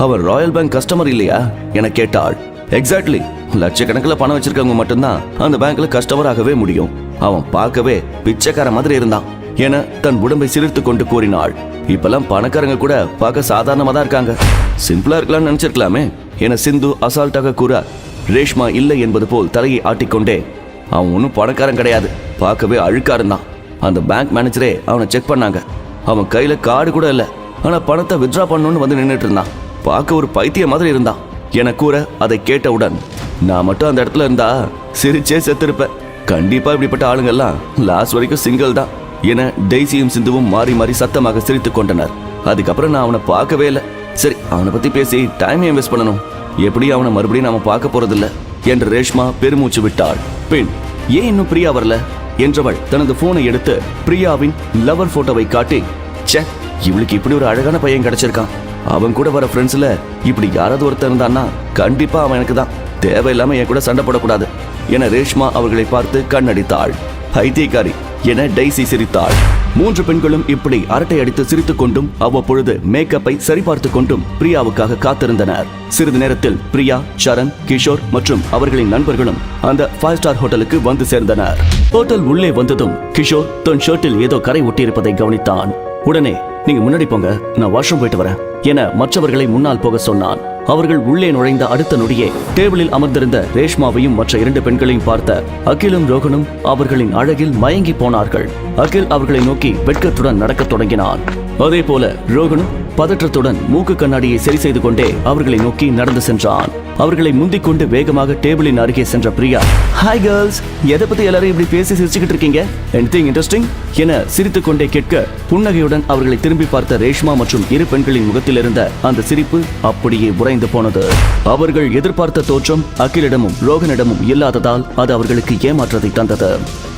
அவன் ராயல் பேங்க் கஸ்டமர் இல்லையா என கேட்டாள். எக்ஸாக்ட்லி, லட்சக்கணக்கில் பணம் வச்சிருக்கவங்க மட்டும்தான் அந்த பேங்க்ல கஸ்டமர் ஆகவே முடியும். அவன் பார்க்கவே பிச்சைக்கார மாதிரி இருந்தான் என தன் உடம்பை சிரித்து கொண்டு கூறினாள். இப்பெல்லாம் பணக்காரங்க கூட பார்க்க சாதாரணமா தான் இருக்காங்க, சிம்பிளா இருக்கலாம்னு நினைச்சிருக்கலாமே என சிந்து அசால்ட்டாக கூற, ரேஷ்மா இல்லை என்பது போல் தலையை ஆட்டிக்கொண்டே அவன் ஒன்றும் பணக்காரன் கிடையாது, பார்க்கவே அழுக்கா இருந்தான். அந்த பேங்க் மேனேஜரே அவனை செக் பண்ணாங்க, அவன் கையில கார்டு கூட இல்லை, ஆனா பணத்தை வித்ட்ரா பண்ணணும்னு வந்து நின்றுட்டு இருந்தான், பார்க்க ஒரு பைத்திய மாதிரி இருந்தான் என கூற, அதை கேட்டவுடன் நான் மட்டும் அந்த இடத்துல இருந்தா சிரிச்சே செத்திருப்பேன். கண்டிப்பா இப்படிப்பட்ட ஆளுங்கெல்லாம் லாஸ்ட் வரைக்கும் சிங்கிள் தான் என டெய்சியும் சிந்துவும் மாறி மாறி சத்தமாக சிரித்துக் கொண்டனர். அதுக்கப்புறம் நான் அவனை பார்க்கவே இல்லை. சரி, அவனை பத்தி பேசி டைம் இன்வெஸ்ட் பண்ணணும், எப்படி அவனை மறுபடியும் நாம பார்க்க போறதில்ல என்று ரேஷ்மா பெருமூச்சு விட்டாள். பின் ஏன் இன்னும் பிரியா வரல என்றவள் தனது போனை எடுத்து பிரியாவின் லவர் போட்டோவை காட்டி, ச்சே இவளுக்கு இப்படி ஒரு அழகான பையன் கிடைச்சிருக்கான், அவன் கூட வர ஃப்ரெண்ட்ஸ்ல இப்படி யாராவது ஒருத்தர் இருந்தான்னா கண்டிப்பா அவன் எனக்கு தான், தேவையில்லாம என் கூட சண்டை போடக்கூடாது என ரேஷ்மா அவர்களை பார்த்து கண்ணடித்தாள். ஐத்தியக்காரி என டெய்சி சிரித்தாள். 3 பெண்களும் இப்படி அரட்டை அடித்து சிரித்துக் கொண்டும் அவ்வப்பொழுது மேக்கப்பை சரிபார்த்து கொண்டும் பிரியாவுக்காக காத்திருந்தனர். சிறிது நேரத்தில் பிரியா, சரண், கிஷோர் மற்றும் அவர்களின் நண்பர்களும் அந்த 5 ஸ்டார் ஹோட்டலுக்கு வந்து சேர்ந்தனர். ஹோட்டல் உள்ளே வந்ததும் கிஷோர் தன் ஷர்ட்டில் ஏதோ கரை ஒட்டியிருப்பதை கவனித்தான். உடனே நீங்க முன்னாடி போங்க, நான் வாஷ்ரூம் போயிட்டு வரேன் என மற்றவர்களை முன்னால் போக சொன்னான். அவர்கள் உள்ளே நுழைந்த அடுத்த நொடியே டேபிளில் அமர்ந்திருந்த ரேஷ்மாவையும் மற்ற 2 பெண்களையும் பார்த்த அகிலும் ரோகனும் அவர்களின் அழகில் மயங்கி போனார்கள். அகில் அவர்களை நோக்கி வெட்கத்துடன் நடக்கத் தொடங்கினான். அதே போல ரோகனும் பதற்றத்துடன் மூக்கு கண்ணாடியை சரி செய்து கொண்டே அவர்களை நோக்கி நடந்து சென்றான். அவர்களை முந்திக் கொண்டு வேகமாக டேபிளின் அருகே சென்ற பிரியா, ஹாய் கேர்ள்ஸ், எதை பத்தி எல்லாரும் இப்படி பேசி சிரிச்சுக்கிட்டு இருக்கீங்க, எனிதிங் இன்ட்ரெஸ்டிங் என சிரித்துக் கொண்டே கேட்க, புன்னகையுடன் அவர்களை திரும்பி பார்த்த ரேஷ்மா மற்றும் 2 பெண்களின் முகத்தில் இருந்த அந்த சிரிப்பு அப்படியே உறைந்து போனது. அவர்கள் எதிர்பார்த்த தோற்றம் அகிலிடமும் ரோகனிடமும் இல்லாததால் அது அவர்களுக்கு ஏமாற்றத்தை தந்தது.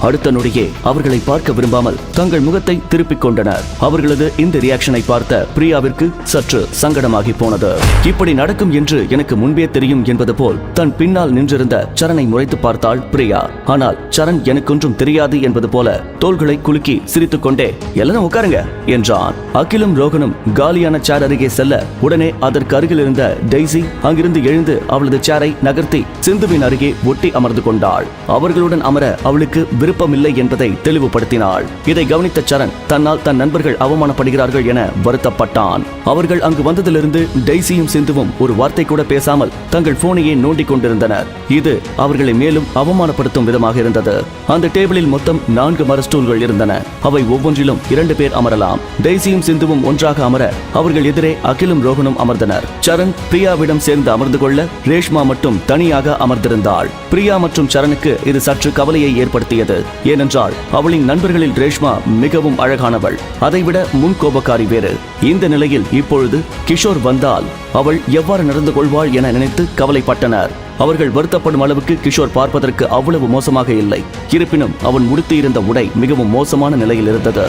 அடுத்த நொடியே அவர்களை பார்க்க விரும்பாமல் தங்கள் முகத்தை திருப்பிக் கொண்டனர். அவர்களது இந்த ரியாக்ஷனை பார்த்த பிரியாவிற்கு சற்று சங்கடமாகி போனது. இப்படி நடக்கும் என்று எனக்கு முன்பே தெரியும் என்பது போல் தன் பின்னால் நின்றிருந்த சரணை முறைத்து பார்த்தாள் பிரியா. ஆனால் சரண் எனக்கொன்றும் தெரியாது என்பது போல தோள்களை குலுக்கி சிரித்துக் கொண்டே எல்லாரும் உட்காருங்க என்றான். அகிலும் ரோகனும் காலியான சேர் அருகே செல்ல, உடனே அதற்கு அருகில் இருந்த டெய்சி அங்கிருந்து எழுந்து அவளது சேரை நகர்த்தி சிந்துவின் அருகே ஒட்டி அமர்ந்து கொண்டாள். அவர்களுடன் அமர அவளுக்கு விருப்பமில்லை என்பதை தெளிவுபடுத்தினாள். இதை கவனித்த சரண் தன்னால் தன் நண்பர்கள் அவமானப்படுகிறார்கள் என வருத்தப்பட்டான். அவர்கள் அங்கு வந்ததிலிருந்து டெய்சியும் சிந்துவும் ஒரு வார்த்தை கூட பேசாமல் தங்கள் போனையே நோண்டிக் கொண்டிருந்தனர். இது அவர்களை மேலும் அவமானப்படுத்தும் விதமாக இருந்தது. அந்த டேபிளில் மொத்தம் 4 மர ஸ்டூல்கள் இருந்தன. அவை ஒவ்வொன்றிலும் 2 பேர் அமரலாம். டெய்சியும் சிந்துவும் ஒன்றாக அமர அவர்கள் எதிரே அகிலும் ரோகனும் அமர்ந்தனர். சரண் பிரியாவிடம் சேர்ந்து அமர்ந்து கொள்ள ரேஷ்மா மட்டும் தனியாக அமர்ந்திருந்தாள். பிரியா மற்றும் சரணுக்கு இது சற்று கவலையை ஏற்படுத்தியது. ஏனென்றால் அவளின் நண்பர்களில் ரேஷ்மா மிகவும் அழகானவள், அதைவிட முன்கோபக்காரி வேறு. இந்த நிலையில் இப்பொழுது கிஷோர் வந்தால் அவள் எவ்வாறு நடந்து கொள்வாள் என நினைத்து கவலைப்பட்டனர். அவர்கள் வருத்தப்படும் அளவுக்கு கிஷோர் பார்ப்பதற்கு அவ்வளவு மோசமாக இல்லை. இருப்பினும் அவன் உடுத்தி இருந்த உடை மிகவும் மோசமான நிலையில் இருந்தது.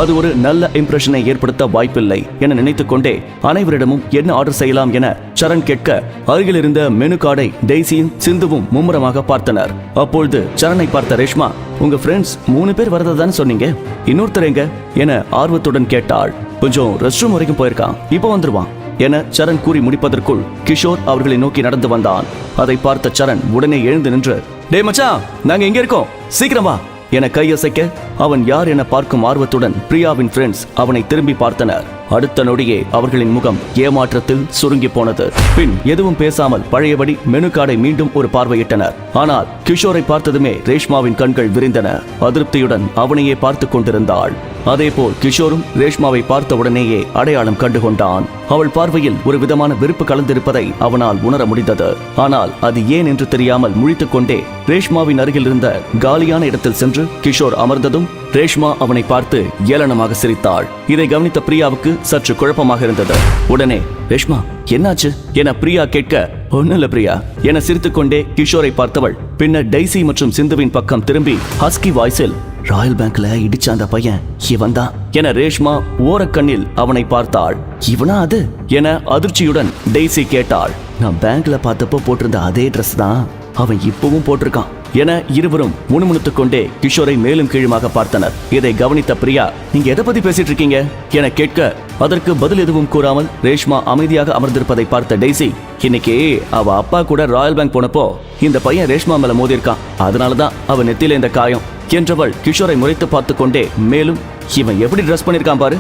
அது ஒரு நல்ல இம்ப்ரெஷனை ஏற்படுத்த வாய்ப்பில்லை என நினைத்துக் கொண்டே அனைவரிடமும் என்ன ஆர்டர் செய்யலாம் என சரண் கேட்க, அருகில் இருந்த மெனு கார்டை டெய்சியும் சிந்துவும் மும்முரமாக பார்த்தனர். அப்பொழுது சரனை பார்த்த ரேஷ்மா, உங்க ஃப்ரெண்ட்ஸ் 3 பேர் வரதான் சொன்னீங்க, இன்னொருத்தர் எங்க என ஆர்வத்துடன் கேட்டாள். கொஞ்சம் ரெஸ்ட் ரூம் வரைக்கும் போயிருக்கான், இப்போ வந்துருவான் என சரண் கூறி முடிப்பதற்குள் கிஷோர் அவர்களை நோக்கி நடந்து வந்தான். அதை பார்த்த சரண் உடனே எழுந்து நின்று, டே மச்சான், நாங்க எங்க இருக்கோம், சீக்கிரம் வா என கையசைக்க, அவன் யார் என பார்க்கும் ஆர்வத்துடன் பிரியாவின் ஃப்ரெண்ட்ஸ் அவனை திரும்பி பார்த்தனர். அடுத்த நொடியே அவர்களின் முகம் ஏமாற்றத்தில் சுருங்கி போனது. பின் எதுவும் பேசாமல் பழையபடி மெனு கார்டை மீண்டும் ஒரு பார்வையிட்டனர். ஆனால் கிஷோரை பார்த்ததுமே ரேஷ்மாவின் கண்கள் விரிந்தன. அதிருப்தியுடன் அவனையே பார்த்து கொண்டிருந்தாள். அதேபோல் கிஷோரும் ரேஷ்மாவை பார்த்த உடனேயே அடையாளம் கண்டுகொண்டான். அவள் பார்வையில் ஒரு விதமான வெறுப்பு கலந்திருப்பதை அவனால் உணர முடிந்தது. ஆனால் அது ஏன் என்று தெரியாமல் முழித்துக் கொண்டே ரேஷ்மாவின் அருகில் இருந்த காலியான இடத்தில் சென்று கிஷோர் அமர்ந்ததும் ரேஷ்மா அவனை பார்த்து ஏளனமாக சிரித்தாள். இதை கவனித்த பிரியாவுக்கு சற்று குழப்பமாக இருந்தது. உடனே ரேஷ்மா என்னாச்சு என பிரியா கேட்க, ஒன்னும் இல்ல பிரியா என சிரித்துக்கொண்டே கிஷோரை பார்த்தவள் பின்னர் டெய்சி மற்றும் சிந்துவின் பக்கம் திரும்பி ஹஸ்கி வாய்ஸில், ராயல் பேங்க்ல இடிச்ச அந்த பையன் இவன் தான் என ரேஷ்மா ஓரக்கண்ணில் அவனை பார்த்தாள். இவனா அது என அதிர்ச்சியுடன் டெய்சி கேட்டாள். நான் பேங்க்ல பார்த்தப்போ போட்டிருந்த அதே ட்ரெஸ் தான் அவன் இப்பவும் போட்டிருக்கான் என இருவரும் முணுமுணுத்துக் கொண்டே கிஷோரை மேலும் கீழுமாக பார்த்தனர். இதை கவனித்த பிரியா, நீங்க எதை பத்தி பேசிட்டு இருக்கீங்க என கேட்க, அதற்கு பதில் எதுவும் கூறாமல் ரேஷ்மா அமைதியாக அமர்ந்திருப்பதை பார்த்த டெய்சி, இன்னைக்கு அவ அப்பா கூட ராயல் பேங்க் போனப்போ இந்த பையன் ரேஷ்மா மேல மோதிருக்கான், அதனாலதான் அவன் நெத்தியில இந்த காயம் என்றவள் கிஷோரை முறைத்து பார்த்து கொண்டே மேலும், இவன் எப்படி ட்ரெஸ் பண்ணிருக்கான் பாரு,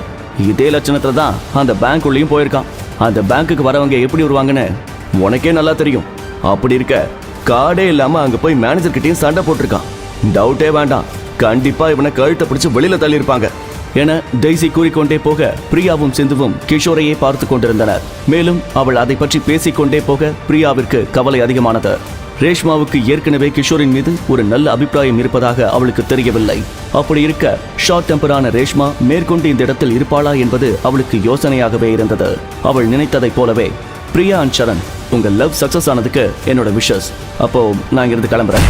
இதே லட்சணத்துல தான் அந்த பேங்க் உள்ளேயும் போயிருக்கான். அந்த பேங்க்குக்கு வரவங்க எப்படி வருவாங்கன்னு உனக்கே நல்லா தெரியும். அப்படி இருக்க கார்டே இல்லாம அங்க போய் மேனேஜர் கிட்டயும் சண்டை போட்டிருக்கான். டவுட்டே வேண்டாம், கண்டிப்பா இவனை கழுத்தை பிடிச்சு வெளியில தள்ளி இருப்பாங்க என டெய்சி கூறிக்கொண்டே போக பிரியாவும் சிந்துவும் கிஷோரையே பார்த்து கொண்டிருந்தனர். மேலும் அவள் அதை பற்றி பேசிக்கொண்டே போக பிரியாவிற்கு கவலை அதிகமானது. ரேஷ்மாவுக்கு ஏற்கனவே கிஷோரின் மீது ஒரு நல்ல அபிப்பிராயம் இருப்பதாக அவளுக்கு தெரியவில்லை. அப்படி இருக்க ஷார்ட் டெம்பரான ரேஷ்மா மேற்கொண்டு இந்த இடத்தில் இருப்பாளா என்பது அவளுக்கு யோசனையாகவே இருந்தது. அவள் நினைத்ததைப் போலவே, பிரியா அண்ட் சரண், உங்க லவ் சக்சஸ் ஆனதுக்கு என்னோட விஷஸ். அப்போ நான் இருந்து கிளம்புறேன்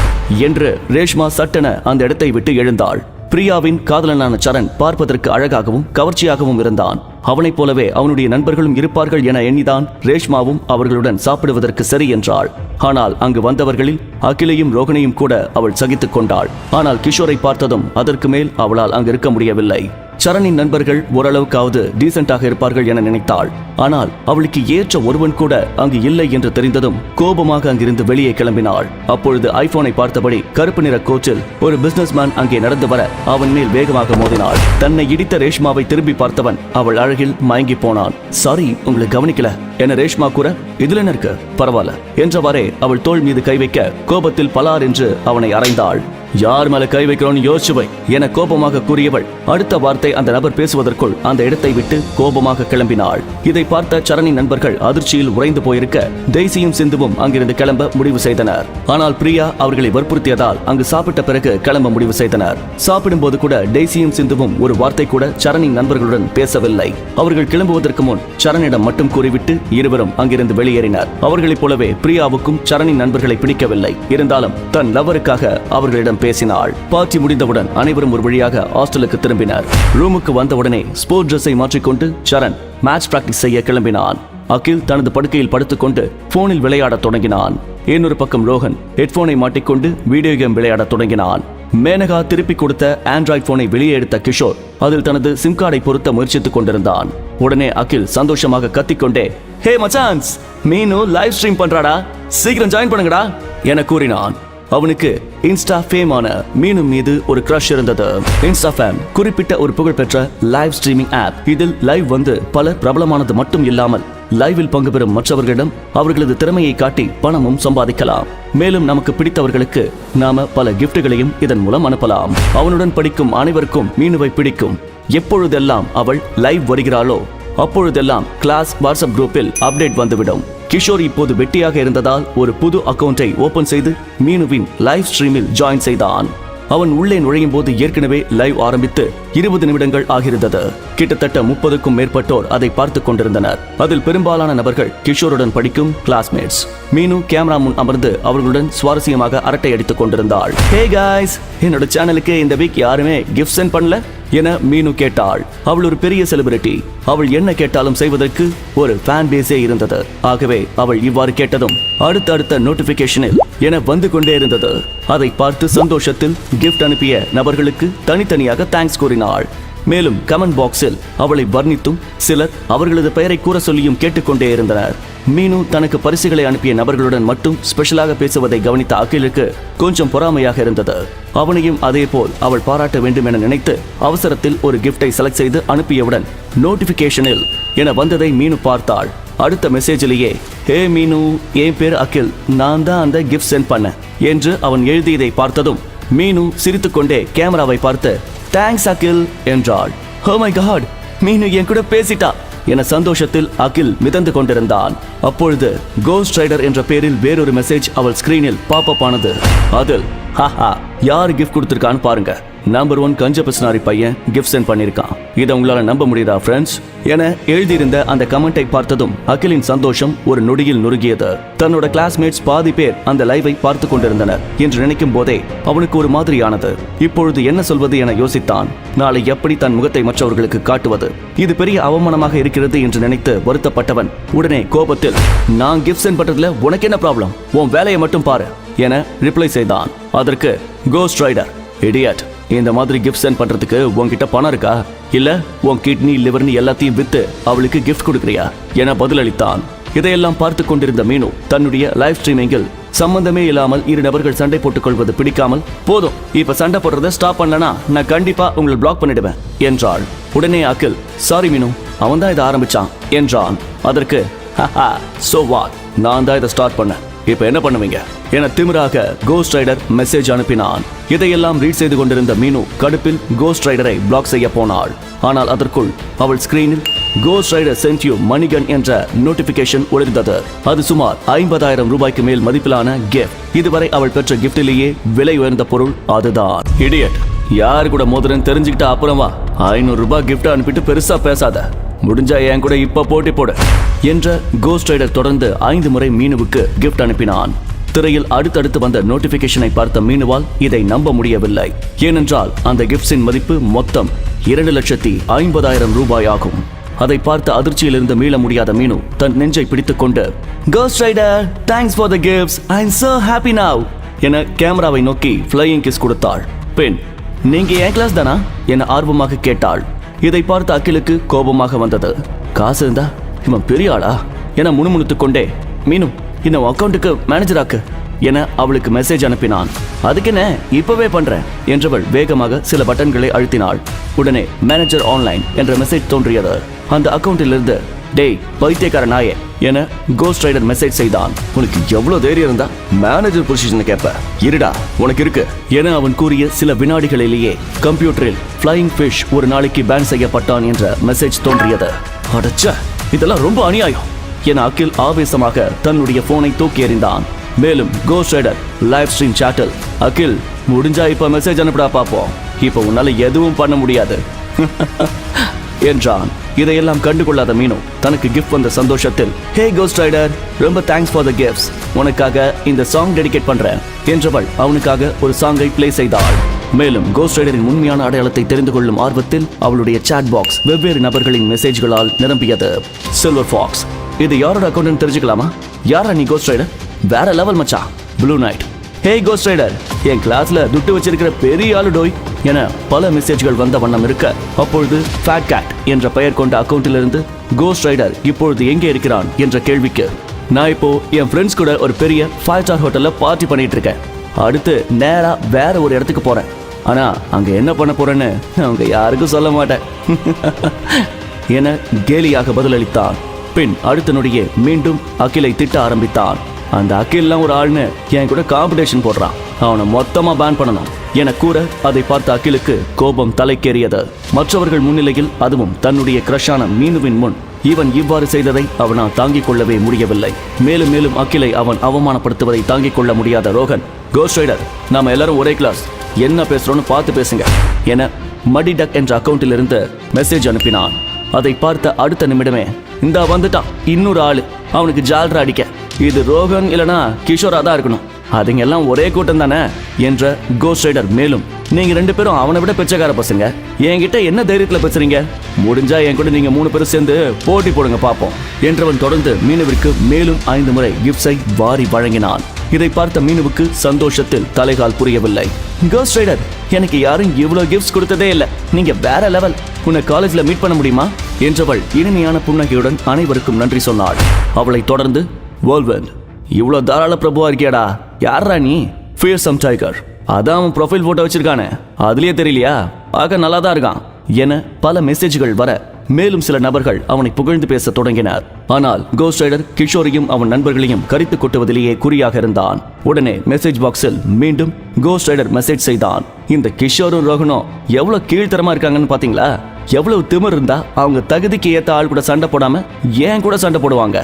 என்று ரேஷ்மா சட்டென அந்த இடத்தை விட்டு எழுந்தாள். பிரியாவின் காதலனான சரண் பார்ப்பதற்கு அழகாகவும் கவர்ச்சியாகவும் இருந்தான். அவனைப் போலவே அவனுடைய நண்பர்களும் இருப்பார்கள் என எண்ணிதான் ரேஷ்மாவும் அவர்களுடன் சாப்பிடுவதற்கு சரி என்றாள். ஆனால் அங்கு வந்தவர்களில் அகிலையும் ரோகனையும் கூட அவள் சகித்துக் கொண்டாள். ஆனால் கிஷோரை பார்த்ததும் அதற்கு மேல் அவளால் அங்கு இருக்க முடியவில்லை. சரணின் நண்பர்கள் ஓரளவுக்காவது டீசென்டாக இருப்பார்கள் என நினைத்தாள். ஆனால் அவளுக்கு ஏற்ற ஒருவன் கூட அங்கு இல்லை என்று தெரிந்ததும் கோபமாக அங்கிருந்து வெளியே கிளம்பினாள். அப்பொழுது ஐபோனை பார்த்தபடி கருப்பு நிற கோச்சில் ஒரு பிசினஸ் மேன் அங்கே நடந்து வர அவன் மேல் வேகமாக மோதினாள். தன்னை இடித்த ரேஷ்மாவை திரும்பி பார்த்தவன் அவள் அழகில் மயங்கி போனான். சாரி, உங்களை கவனிக்கல என ரேஷ்மா கூற, இதுல என்ன இருக்கு, பரவாயில்ல என்றவாறே அவள் தோள் மீது கை வைக்க கோபத்தில் பலார் என்று அவனை அறைந்தாள். யார் மேல கை வைக்கிறோன்னு யோசிச்சுவை என கோபமாக கூறியவள் அடுத்த வார்த்தை அந்த நபர் பேசுவதற்குள் அந்த இடத்தை விட்டு கோபமாக கிளம்பினாள். இதை பார்த்த சரணின் நண்பர்கள் அதிர்ச்சியில் உறைந்து போயிருக்க டெய்சியும் சிந்துவும் அங்கிருந்து கிளம்ப முடிவு செய்தனர். ஆனால் பிரியா அவர்களை வற்புறுத்தியதால் அங்கு சாப்பிட்ட பிறகு கிளம்ப முடிவு செய்தனர். சாப்பிடும்போது கூட டெய்சியும் சிந்துவும் ஒரு வார்த்தை கூட சரணின் நண்பர்களுடன் பேசவில்லை. அவர்கள் கிளம்புவதற்கு முன் சரணிடம் மட்டும் கூறிவிட்டு இருவரும் அங்கிருந்து வெளியேறினர். அவர்களைப் போலவே பிரியாவுக்கும் சரணின் நண்பர்களை பிடிக்கவில்லை. இருந்தாலும் தன் லவருக்காக அவர்களிடம் பேசினாள். பார்ட்டி முடிந்தவுடன் அனைவரும் ஒரு வழியாக ஹாஸ்டலுக்கு திரும்பினர். ரூமுக்கு வந்தவுடனே ஸ்போர்ட் ட்ரெஸ்ஸை மாற்றிக்கொண்டு சரண் மேட்ச் பிராக்டிஸ் செய்ய கிளம்பினான். அகில் தனது படுக்கையில் படுத்துக்கொண்டு போனில் விளையாடத் தொடங்கினான். இன்னொரு பக்கம் ரோஹன் ஹெட்போனை மாட்டிக்கொண்டு வீடியோ கேம் விளையாடத் தொடங்கினான். மேனகா திருப்பி கொடுத்த ஆண்ட்ராய்ட் போனை வெளியே எடுத்த கிஷோர் அதில் தனது சிம் கார்டை பொருத்த முயற்சித்துக் கொண்டிருந்தான். உடனே அகில் சந்தோஷமாக கத்திக்கொண்டே, ஹே மச்சான்ஸ், மீனு லைவ் ஸ்ட்ரீம் பண்றாடா, சீக்கிரம் ஜாயின் பண்ணுங்கடா என கூறினான். அவனுக்கு இன்ஸ்டா ஃபேமான மீனு மீது ஒரு கிரஷ் இருந்தது. இன்ஸ்டா ஃபேம் குறிப்பிட்ட ஒரு புகழ்பெற்ற லைவ் ஸ்ட்ரீமிங் ஆப். இதில் லைவ் வந்து பல பிரபலமானது மட்டும் இல்லாமல் லைவில் பங்கு பெறும் மற்றவர்களிடம் அவர்களது திறமையை காட்டி பணமும் சம்பாதிக்கலாம். மேலும் நமக்கு பிடித்தவர்களுக்கு நாம பல கிஃப்ட்களையும் இதன் மூலம் அனுப்பலாம். அவனுடன் படிக்கும் அனைவருக்கும் மீனுவை பிடிக்கும். எப்பொழுதெல்லாம் அவள் லைவ் வருகிறாளோ அப்பொழுதெல்லாம் கிளாஸ் வாட்ஸ்அப் குரூப்பில் அப்டேட் வந்துவிடும். கிஷோர் இப்போது வெட்டியாக இருந்ததால் ஒரு புது அக்கவுண்டை ஓபன் செய்து மீனுவின் லைவ் ஸ்ட்ரீமில் ஜாயின் செய்தான். அவன் உள்ளே நுழையும் போது ஏற்கனவே லைவ் ஆரம்பித்து 20 நிமிடங்கள் ஆகியிருந்தது. கிட்டத்தட்ட 30க்கும் மேற்பட்டோர் அதை பார்த்து கொண்டிருந்தனர். அதில் பெரும்பாலான நபர்கள் கிஷோருடன் படிக்கும் கிளாஸ்மேட்ஸ். மீனு கேமரா முன் அமர்ந்து அவர்களுடன் சுவாரஸ்யமாக அரட்டை அடித்துக் கொண்டிருந்தாள். ஹே காய்ஸ், என்னோட சேனலுக்கு இந்த வீக் யாருமே கிஃப்ட் சென்ட் பண்ணல என மீனு கேட்டாள். அவள் ஒரு பெரிய செலிபிரிட்டி. அவள் என்ன கேட்டாலும் செய்வதற்கு ஒரு ஃபேன் பேஸே இருந்தது. ஆகவே அவள் இவ்வாறு கேட்டதும் அடுத்த நோட்டிபிகேஷனில் என வந்து கொண்டே இருந்தது. அதை பார்த்து சந்தோஷத்தில் கிஃப்ட் அனுப்பிய நபர்களுக்கு தனித்தனியாக தேங்க்ஸ் கூறினாள். மேலும் கமெண்ட் பாக்ஸில் அவளை வர்ணித்தும் சிலர் அவர்களது பெயரை கூற சொல்லியும் கேட்டுக்கொண்டே இருந்தனர். மீனு தனக்கு பரிசுகளை அனுப்பிய நபர்களுடன் மட்டும் ஸ்பெஷலாக பேசுவதை கவனித்த அகிலுக்கு கொஞ்சம் பொறாமையாக இருந்தது. அவனையும் அதே போல் அவள் பாராட்ட வேண்டும் என நினைத்து அவசரத்தில் ஒரு கிஃப்டை செலக்ட் செய்து அனுப்பியவுடன் நோட்டிபிகேஷனில் என வந்ததை மீனு பார்த்தாள். அடுத்த மெசேஜிலேயே, ஹே மீனு, என் பேர் அகில், நான் தான் அந்த கிஃப்ட் சென்ட் பண்ண என்று அவன் எழுதியதை பார்த்ததும் மீனு சிரித்துக்கொண்டே கேமராவை பார்த்து தேங்க்ஸ் அகில் என்றாள். ஓ மை காட், மீனு என் கூட பேசிட்டா என சந்தோஷத்தில் அகில் மிதந்து கொண்டிருந்தான். அப்பொழுது கோஸ்ட் ரைடர் என்ற பெயரில் வேறொரு மெசேஜ் அவள் ஸ்கிரீனில் பாப்அப் ஆனது. அதில் ஹாஹா, யார் கிஃப்ட் கொடுத்திருக்கான்னு பாருங்க. நம்பர் 1 கஞ்ச பிஸ்னாரி பையன் கிஃப்ட் சென்ட் பண்ணிருக்கான். இதை உங்களால நம்ப முடியுதா ஃப்ரெண்ட்ஸ் என எழுதியிருந்த அந்த கமெண்டை பார்த்ததும் அகிலின் சந்தோஷம் ஒரு நொடியில் நுருகியது. தன்னோட கிளாஸ்மேட்ஸ் பாதி பேர் அந்த லைவை பார்த்து கொண்டிருந்தனர் என்று நினைக்கும் போதே அவனுக்கு ஒரு மாதிரியானது. இப்பொழுது என்ன சொல்வது என யோசித்தான். நாளை எப்படி தன் முகத்தை மற்றவர்களுக்கு காட்டுவது? இது பெரிய அவமானமாக இருக்கிறது என்று நினைத்து வருத்தப்பட்டவன் உடனே கோபத்தில், நான் கிஃப்ட் சென்ட் பண்றதுல உனக்கு என்ன ப்ராப்ளம்? உன் வேலையை மட்டும் பாரு என ரிப்ளை செய்தான். அதற்கு கோஸ்ட் ரைடர், இடியட், இந்த மாதிரி கிஃப்ட் சென்ட் பண்றதுக்கு உன்கிட்ட பணம் இருக்கா, இல்ல உன் கிட்னி லிவர்னு எல்லாத்தையும் வித்து அவளுக்கு கிஃப்ட் கொடுக்கறியா என பதிலளித்தான். இதையெல்லாம் பார்த்து கொண்டிருந்த மீனு தன்னுடைய லைவ் ஸ்ட்ரீமிங்கில் சம்பந்தமே இல்லாமல் இரு நபர்கள் சண்டை போட்டுக் கொள்வது பிடிக்காமல், போதும் இப்ப சண்டை போடுறதை ஸ்டாப் பண்ணலனா நான் கண்டிப்பா உங்களை பிளாக் பண்ணிடுவேன் என்றாள். உடனே அகில், சாரி மீனு, அவன் தான் இதை ஆரம்பிச்சான் என்றான். அதற்கு ஹஹா, சோ வாட், நான் தான் இதை ஸ்டார்ட் பண்ணேன், இப்ப என்ன பண்ணுவீங்க என திமிராக கோஸ்ட் ரைடர் மெசேஜ் அனுப்பினான். இதையெல்லாம் ரீட் செய்து கொண்டிருந்த மீனு கடுப்பில் கோஸ்ட் ரைடரை பிளாக் செய்ய போனாள். ஆனால் அதற்குள் அவள் ஸ்கிரீனில் கோஸ்ட் ரைடர் சென்ட் யூ மணிகன் என்ற நோட்டிபிகேஷன் ஒளிர்ந்தது. அது சுமார் 50,000 ரூபாய்க்கு மேல் மதிப்பிலான கிஃப்ட். இதுவரை அவள் பெற்ற கிஃப்டிலேயே விலை உயர்ந்த பொருள் அதுதான். இடியட், யாரு கூட மோதிரன்னு தெரிஞ்சுக்கிட்ட அப்புறமா 500 ரூபாய் கிஃப்ட் அனுப்பிட்டு பெருசா பேசாத, முடிஞ்சா என் கூட இப்ப போட்டி போடு என்ற கோஸ்ட் ரைடர் தொடர்ந்து 5 முறை மீனுவுக்கு கிஃப்ட் அனுப்பினான். திரையில் அடுத்தடுத்து வந்த நோட்டிபிகேஷனை பார்த்த மீனுவால் இதை நம்ப முடியவில்லை. ஏனென்றால் அந்த கிஃப்ட்ஸின் மதிப்பு மொத்தம் 2,50,000 ரூபாய் ஆகும். அதை பார்த்த அதிர்ச்சியிலிருந்து மீள முடியாத மீனு தன் நெஞ்சை பிடித்துக் கொண்டு, ghost rider, thanks for the gifts, I am so happy now என கேமராவை நோக்கி ஃப்ளையிங் கிஸ் கொடுத்தாள். பின், நீங்க என் கிளாஸ் தானா என ஆர்வமாக கேட்டாள். இதை பார்த்த அகிலுக்கு கோபமாக வந்தது. காசு இருந்தா இவன் பெரிய ஆளா என முணுமுணுத்துக் கொண்டே, மீனு இந்த அக்கௌண்ட்டுக்கு மேனேஜராக்கு என அவளுக்கு மெசேஜ் அனுப்பினான். அதுக்கு என்ன, இப்பவே பண்றேன் என்றவள் வேகமாக சில பட்டன்களை அழுத்தினாள். உடனே மேனேஜர் ஆன்லைன் என்ற மெசேஜ் தோன்றியது. அந்த அக்கௌண்டிலிருந்து, டேய் பைத்தியக்கார நாயே என கோஸ்ட் ரைடர் மெசேஜ் செய்தான். உனக்கு எவ்வளவு தைரியம் இருந்தா மேனேஜர் பொசிஷனை கேட்ப, இருடா உனக்கு இருக்கு என அவன் கூறிய சில வினாடிகளிலேயே கம்ப்யூட்டரில் ஃப்ளையிங் ஃபிஷ் ஒரு நாளைக்கு பேன் செய்யப்பட்டான் என்ற மெசேஜ் தோன்றியது. அடச்ச, இதெல்லாம் ரொம்ப அநியாயம் என அகில் ஆவேசமாக தன்னுடைய போனை தூக்கி எறிந்தான். மேலும் கோஸ்ட் ரைடர் லைவ் ஸ்ட்ரீம் சாட்டில், அகில் முடிஞ்சா இப்ப மெசேஜ் அனுப்பிடா பாப்போம், இப்ப உன்னால எதுவும் பண்ண முடியாது என்றான். இதையெல்லாம் கண்டுகொள்ளாத மீனு தனக்கு கிஃப்ட் வந்த சந்தோஷத்தில், ஹே கோஸ்ட் ரைடர், ரொம்ப தேங்க்ஸ் ஃபார் த கிஃப்ட்ஸ், உனக்காக இந்த சாங் டெடிகேட் பண்றேன் என்றவள் அவனுக்காக ஒரு சாங்கை பிளே செய்தாள். மேலும் கோஸ்ட் ரைடரின் உண்மையான அடையாளத்தை தெரிந்து கொள்ளும் ஆர்வத்தில் அவளுடைய சாட் பாக்ஸ் வெவ்வேறு நபர்களின் மெசேஜ்களால் நிரம்பியது. சில்வர் ஃபாக்ஸ், இது யாரோட அக்கௌண்ட் தெரிஞ்சுக்கலாமா? யாரா நீ கோஸ்ட் ரைடர்? வேற லெவல் மச்சா. ப்ளூ நைட், ஹே கோஸ்ட் ரைடர், என் கிளாஸ்ல துட்டு வச்சிருக்கிற பெரிய ஆளு டோய் என பல மெசேஜ்கள் வந்த வண்ணம் இருக்க, அப்பொழுது ஃபேட் கேட் என்ற பெயர் கொண்ட அக்கௌண்டிலிருந்து கோஸ்ட் ரைடர் இப்பொழுது எங்கே இருக்கிறான் என்ற கேள்விக்கு, நான் இப்போ என் ஃப்ரெண்ட்ஸ் கூட ஒரு பெரிய 5 ஸ்டார் ஹோட்டல்ல பார்ட்டி பண்ணிட்டு இருக்கேன், அடுத்து நேரா வேற ஒரு இடத்துக்கு போறேன், ஆனா அங்க என்ன பண்ண போறேன்னு அவங்க யாருக்கும் சொல்ல மாட்டேன் என கேலியாக பதிலளித்தான். பின் அடுத்த நொடியே மீண்டும் அகிலை திட்ட ஆரம்பித்தான். அந்த அகில்லாம் ஒரு ஆள்னு என் கூட காம்படிஷன் போடுறான், அவனை மொத்தமா பேன் பண்ணணும் என கூற, அதை பார்த்த அகிலுக்கு கோபம் தலைக்கேறியது. மற்றவர்கள் முன்னிலையில், அதுவும் தன்னுடைய கிரஷான மீனுவின் முன் இவன் இவ்வாறு செய்ததை அவனால் தாங்கிக் கொள்ளவே முடியவில்லை. மேலும் மேலும் அகிலை அவன் அவமானப்படுத்துவதை தாங்கிக் கொள்ள முடியாத ரோகன், கோஸ்ட் ரைடர், நாம எல்லாரும் ஒரே கிளாஸ், என்ன பேசுறோன்னு பார்த்து பேசுங்க என மடி டக் என்ற அக்கௌண்டில் இருந்து மெசேஜ் அனுப்பினான். அதை பார்த்த அடுத்த நிமிடமே, இந்த வந்துட்டான் இன்னொரு ஆளு, அவனுக்கு ஜால்ரா அடிக்க, இது ரோகன் இல்லனா கிஷோரா தான் இருக்கணும், அதுங்க எல்லாம் ஒரே கூட்டம் தானே என்ற கோஸ்ட் ரைடர் மேலும், நீங்க 2 பேரும் அவனை விட பிச்சைக்கார பசங்க, என்கிட்ட என்ன தைரியத்துல பேசுறீங்க, முடிஞ்சா என் கூட நீங்க 3 பேரும் சேர்ந்து போட்டி போடுங்க பாப்போம் என்றவன் தொடர்ந்து மீனுவிற்கு மேலும் 5 முறை கிஃப்ட்ஸை வாரி வழங்கினான். இதை பார்த்த மீனுவுக்கு சந்தோஷத்தில் தலைகால் புரியவில்லை. கோஸ்ட் ரைடர், எனக்கு யாரும் இவ்வளவு கிஃப்ட்ஸ் கொடுத்ததே இல்ல, நீங்க வேற லெவல், உன்னை காலேஜ்ல மீட் பண்ண முடியுமா என்றவள் இனிமையான புன்னகையுடன் அனைவருக்கும் நன்றி சொன்னாள். அவளை தொடர்ந்து, வேர்ல்வெண்ட், இவ்வளவு தாராள பிரபுவா இருக்கியாடா, யாரா நீ? ஃபியர்சம் டைகர், அதான் அவன் ப்ரொஃபைல் போட்டோ வச்சிருக்கானே, அதுலயே தெரியலையா, பார்க்க நல்லா தான் இருக்கான் என பல மெசேஜ்கள் வர மேலும் சில நபர்கள் அவனை புகழ்ந்து பேச தொடங்கினர். ஆனால் கோஸ்ட் ரைடர் கிஷோரையும் அவன் நண்பர்களையும் கரித்து கொட்டுவதிலேயே குறியாக இருந்தான். உடனே மெசேஜ் பாக்ஸில் மீண்டும் கோஸ்ட் ரைடர் மெசேஜ் செய்தான். இந்த கிஷோரும் ரோகனும் எவ்வளவு கீழ்த்தரமா இருக்காங்கன்னு பாத்தீங்களா? எவ்வளவு திமிர் இருந்தா அவங்க தகுதிக்கு ஏத்த ஆள் கூட சண்டை போடாம ஏன் கூட சண்டை போடுவாங்க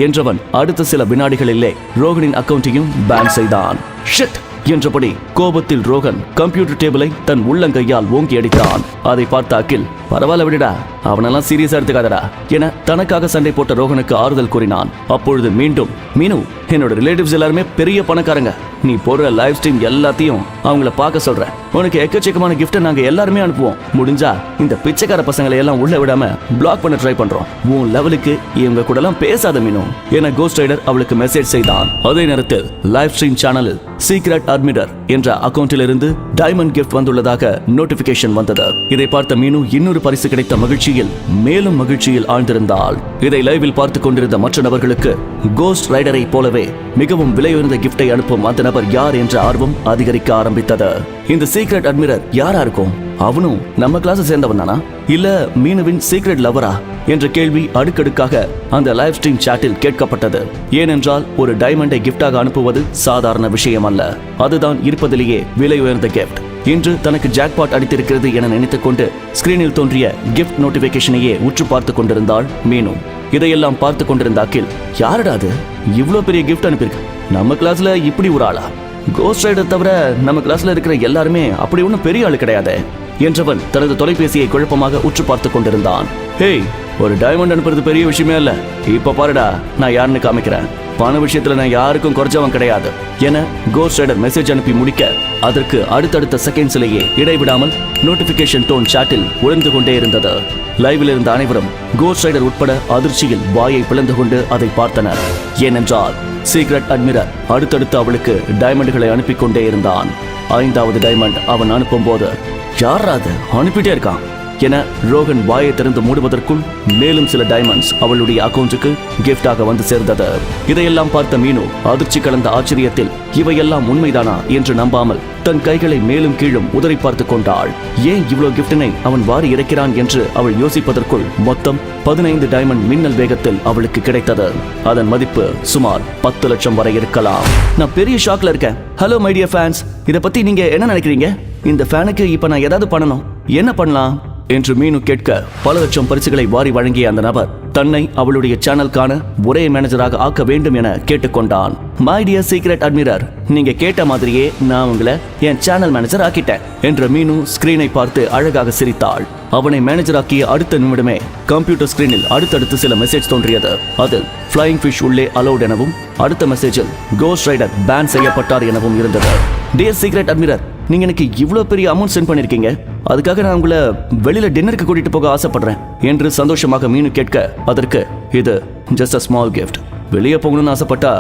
என்றவன் அடுத்த சில வினாடிகளிலே ரோகனின் அக்கவுண்டையும் பேன் செய்தான். ஷிட் என்றபடி கோபத்தில் ரோகன் கம்ப்யூட்டர் டேபிளை தன் உள்ளங்கையால் ஓங்கி அடித்தான். அதை பார்த்த அகில், பரவாயில்ல விடுடா, அவனெல்லாம் சீரியஸா எடுத்துக்காதடா என தனக்காக சண்டை போட்ட ரோகனுக்கு ஆறுதல் கூறினான். அப்பொழுது மீண்டும், மீனு, என்னோட ரிலேட்டிவ்ஸ் எல்லாருமே பெரிய பணக்காரங்க, நீ போடுற லைவ் ஸ்ட்ரீம் எல்லாத்தையும் அவங்கள பார்க்க சொல்றேன். உனக்கு எக்கச்சக்கமான கிஃப்ட் நாங்க எல்லாருமே அனுப்புவோம். முடிஞ்சா இந்த பிச்சைக்கார பசங்களை எல்லாம் உள்ள விடாம பிளாக் பண்ண ட்ரை பண்றோம். உன் லெவலுக்கு இவங்க கூட எல்லாம் பேசாத மீனு என கோஸ்ட் ரைடர் அவளுக்கு மெசேஜ் செய்தான். அதே நேரத்தில் லைவ் ஸ்ட்ரீம் சேனலில் சீக்ரெட் அட்மிரர் என்ற அக்கவுண்டில் இருந்து டைமண்ட் கிஃப்ட் வந்துள்ளதாக நோட்டிபிகேஷன் வந்தது. இதை பார்த்த மீனு இன்னொரு பரிசு கிடைத்த மகிழ்ச்சியில் மேலும் மகிழ்ச்சியில் ஆழ்ந்திருந்தாள். இதை லைவில் பார்த்து கொண்டிருந்த மற்ற நபர்களுக்கு கோஸ்ட் ரைடரை போலவே மிகவும் விலையுயர்ந்த கிஃப்டை அனுப்பும் அந்த நபர் யார் என்ற ஆர்வம் அதிகரிக்க ஆரம்பித்தது. இந்த சீக்ரெட் அட்மிரர் யாரா இருக்கும்? அவனும் நம்ம கிளாஸ் சேர்ந்தவன் தானா, இல்ல மீனுவின் சீக்ரெட் லவரா என்ற கேள்வி அடுக்கடுக்காக அந்த லைவ் ஸ்ட்ரீம் சாட்டில் கேட்கப்பட்டது. ஏனென்றால் ஒரு டைமண்டை கிஃப்டாக அனுப்புவது சாதாரண விஷயம் அல்ல. அதுதான் இருப்பதிலேயே விலை உயர்ந்த கிஃப்ட். இன்று தனக்கு ஜாக்பாட் அடித்திருக்கிறது என நினைத்துக் கொண்டு ஸ்கிரீனில் தோன்றிய கிஃப்ட் நோட்டிபிகேஷனையே உற்று பார்த்து கொண்டிருந்தாள் மீனு. இதையெல்லாம் பார்த்து கொண்டிருந்த அகில், யாரடா அது இவ்வளவு பெரிய கிஃப்ட் அனுப்பியிருக்கு? நம்ம கிளாஸ்ல இப்படி ஒரு ஆளா? கோஸ்ட் ரைடர் தவிர நம்ம கிளாஸ்ல இருக்கிற எல்லாருமே அப்படி ஒன்றும் பெரிய ஆளு கிடையாது என்றவன் தனது தொலைபேசியை குழப்பமாக உற்று பார்த்து கொண்டிருந்தான். ஹேய், ஒரு டைமண்ட் அனுப்புறது பெரிய விஷயமே இல்ல. இப்ப பாருடா, நான் யாருன்னு காமிக்கிறேன். பண விஷயத்துல நான் யாருக்கும் குறைச்சவன் கிடையாது என கோஸ்ட் ரைடர் மெசேஜ் அனுப்பி முடிக்க அதற்கு அடுத்தடுத்த செகண்ட்ஸ்லேயே இடைவிடாமல் நோட்டிபிகேஷன் டோன் சாட்டில் உழைந்து கொண்டே இருந்தது. லைவில் இருந்த அனைவரும் கோஸ்ட் ரைடர் உட்பட அதிர்ச்சியில் வாயை பிளந்து கொண்டு அதை பார்த்தனர். ஏனென்றால் சீக்ரெட் அட்மிரர் அடுத்தடுத்து அவளுக்கு டைமண்டுகளை அனுப்பி கொண்டே இருந்தான். 5வது டைமண்ட் அவன் அனுப்பும் போது, யாரா அது அனுப்பிட்டே இருக்கான் என ரோகன் வாயை திறந்து மூடுவதற்குள் மேலும் சில டைமண்ட்ஸ் அவளுடைய அக்கவுண்ட்டுக்கு கிஃப்டாக வந்து சேர்ந்தது. இதையெல்லாம் பார்த்த மீனு அதிர்ச்சி கலந்த ஆச்சரியத்தில் இவையெல்லாம் உண்மைதானா என்று நம்பாமல் தன் கைகளை மேலும் கீழும் உதறி பார்த்து கொண்டாள். ஏன் இவ்வளவு கிஃப்டினை அவன் வாரி இறக்கிறான் என்று அவள் யோசிப்பதற்குள் மொத்தம் 15 டைமண்ட் மின்னல் வேகத்தில் அவளுக்கு கிடைத்தது. அதன் மதிப்பு சுமார் 10 லட்சம் வரை இருக்கலாம். நான் பெரிய ஷாக்ல இருக்கேன். ஹலோ மை டியர் ஃபேன்ஸ், இதை பத்தி நீங்க என்ன நினைக்கிறீங்க? இந்த ஃபேனுக்கு இப்ப நான் ஏதாவது பண்ணணும், என்ன பண்ணலாம் என்று மீனு கேட்க பல லட்சம் பரிசுகளை வாரி வழங்கிய அந்த நபர் தன்னை அவளுடைய சேனலுக்கான ஒரே மேனேஜராக ஆக்க வேண்டும் என கேட்டுக்கொண்டான். மை டியர் சீக்ரெட் அட்மிரர், நீங்க கேட்ட மாதிரியே நான் உங்களை என் சேனல் மேனேஜர் ஆக்கிட்டேன் என்ற மீனு ஸ்கிரீனை பார்த்து அழகாக சிரித்தாள். அவனை மேனேஜராக்கிய அடுத்த நிமிடமே கம்ப்யூட்டர் ஸ்கிரீனில் அடுத்தடுத்து சில மெசேஜ் தோன்றியது. அதில் ஃப்ளையிங் ஃபிஷ் உள்ளே அலோட் எனவும் அடுத்த மெசேஜில் கோஸ்ட் ரைடர் பேன் செய்யப்பட்டார் எனவும் இருந்தது. டியர் சீக்ரெட் அட்மிரர், நீங்க எனக்கு இவ்வளவு பெரிய அமௌண்ட் சென்ட் பண்ணிருக்கீங்க, அதுக்காக நான் உங்களை வெளியில டின்னருக்கு கூட்டிட்டு போக ஆசைப்படுறேன் என்று சந்தோஷமாக மீனு கேட்க அதற்கு, இது ஜஸ்ட் அ ஸ்மால் கிஃப்ட், வெளியே போகணும்னு ஆசைப்பட்டா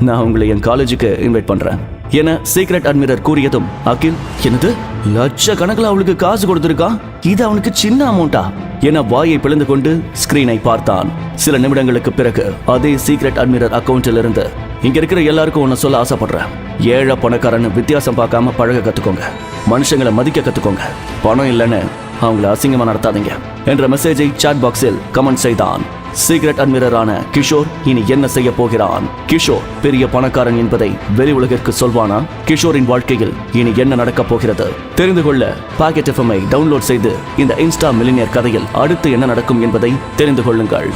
நான் உங்களை என் காலேஜுக்கு இன்வைட் பண்றேன் என சீக்ரெட் அட்மிரர் கூறியதும் அகில், என்னது லட்சக்கணக்கில் அவளுக்கு காசு கொடுத்திருக்கான், இது அவனுக்கு சின்ன அமௌண்டா என வாயை பிளந்து கொண்டு ஸ்கிரீனை பார்த்தான். சில நிமிடங்களுக்கு பிறகு அதே சீக்ரெட் அட்மிரர் அக்கவுண்டில் இருந்து, இங்க இருக்கிற எல்லாருக்கும் ஒன்னு சொல்ல ஆசைப்படுறேன், ஏழை பணக்காரன்னு வித்தியாசம் பார்க்காம பழக கத்துக்கோங்க, மனுஷங்களை மதிக்க கத்துக்கோங்க, பணம் இல்லைன்னு அவங்கள அசிங்கமா நடத்தாதீங்க என்ற மெசேஜை சாட் பாக்ஸில் கமெண்ட் செய்தான். சீக்ரெட் அட்மிரரான கிஷோர் இனி என்ன செய்ய போகிறான்? கிஷோர் பெரிய பணக்காரன் என்பதை வெளி உலகிற்கு சொல்வானா? கிஷோரின் வாழ்க்கையில் இனி என்ன நடக்கப் போகிறது? தெரிந்து கொள்ள பாக்கெட் FM-ஐ டவுன்லோட் செய்து இந்த இன்ஸ்டா மில்லினியர் கதையில் அடுத்து என்ன நடக்கும் என்பதை தெரிந்து கொள்ளுங்கள்.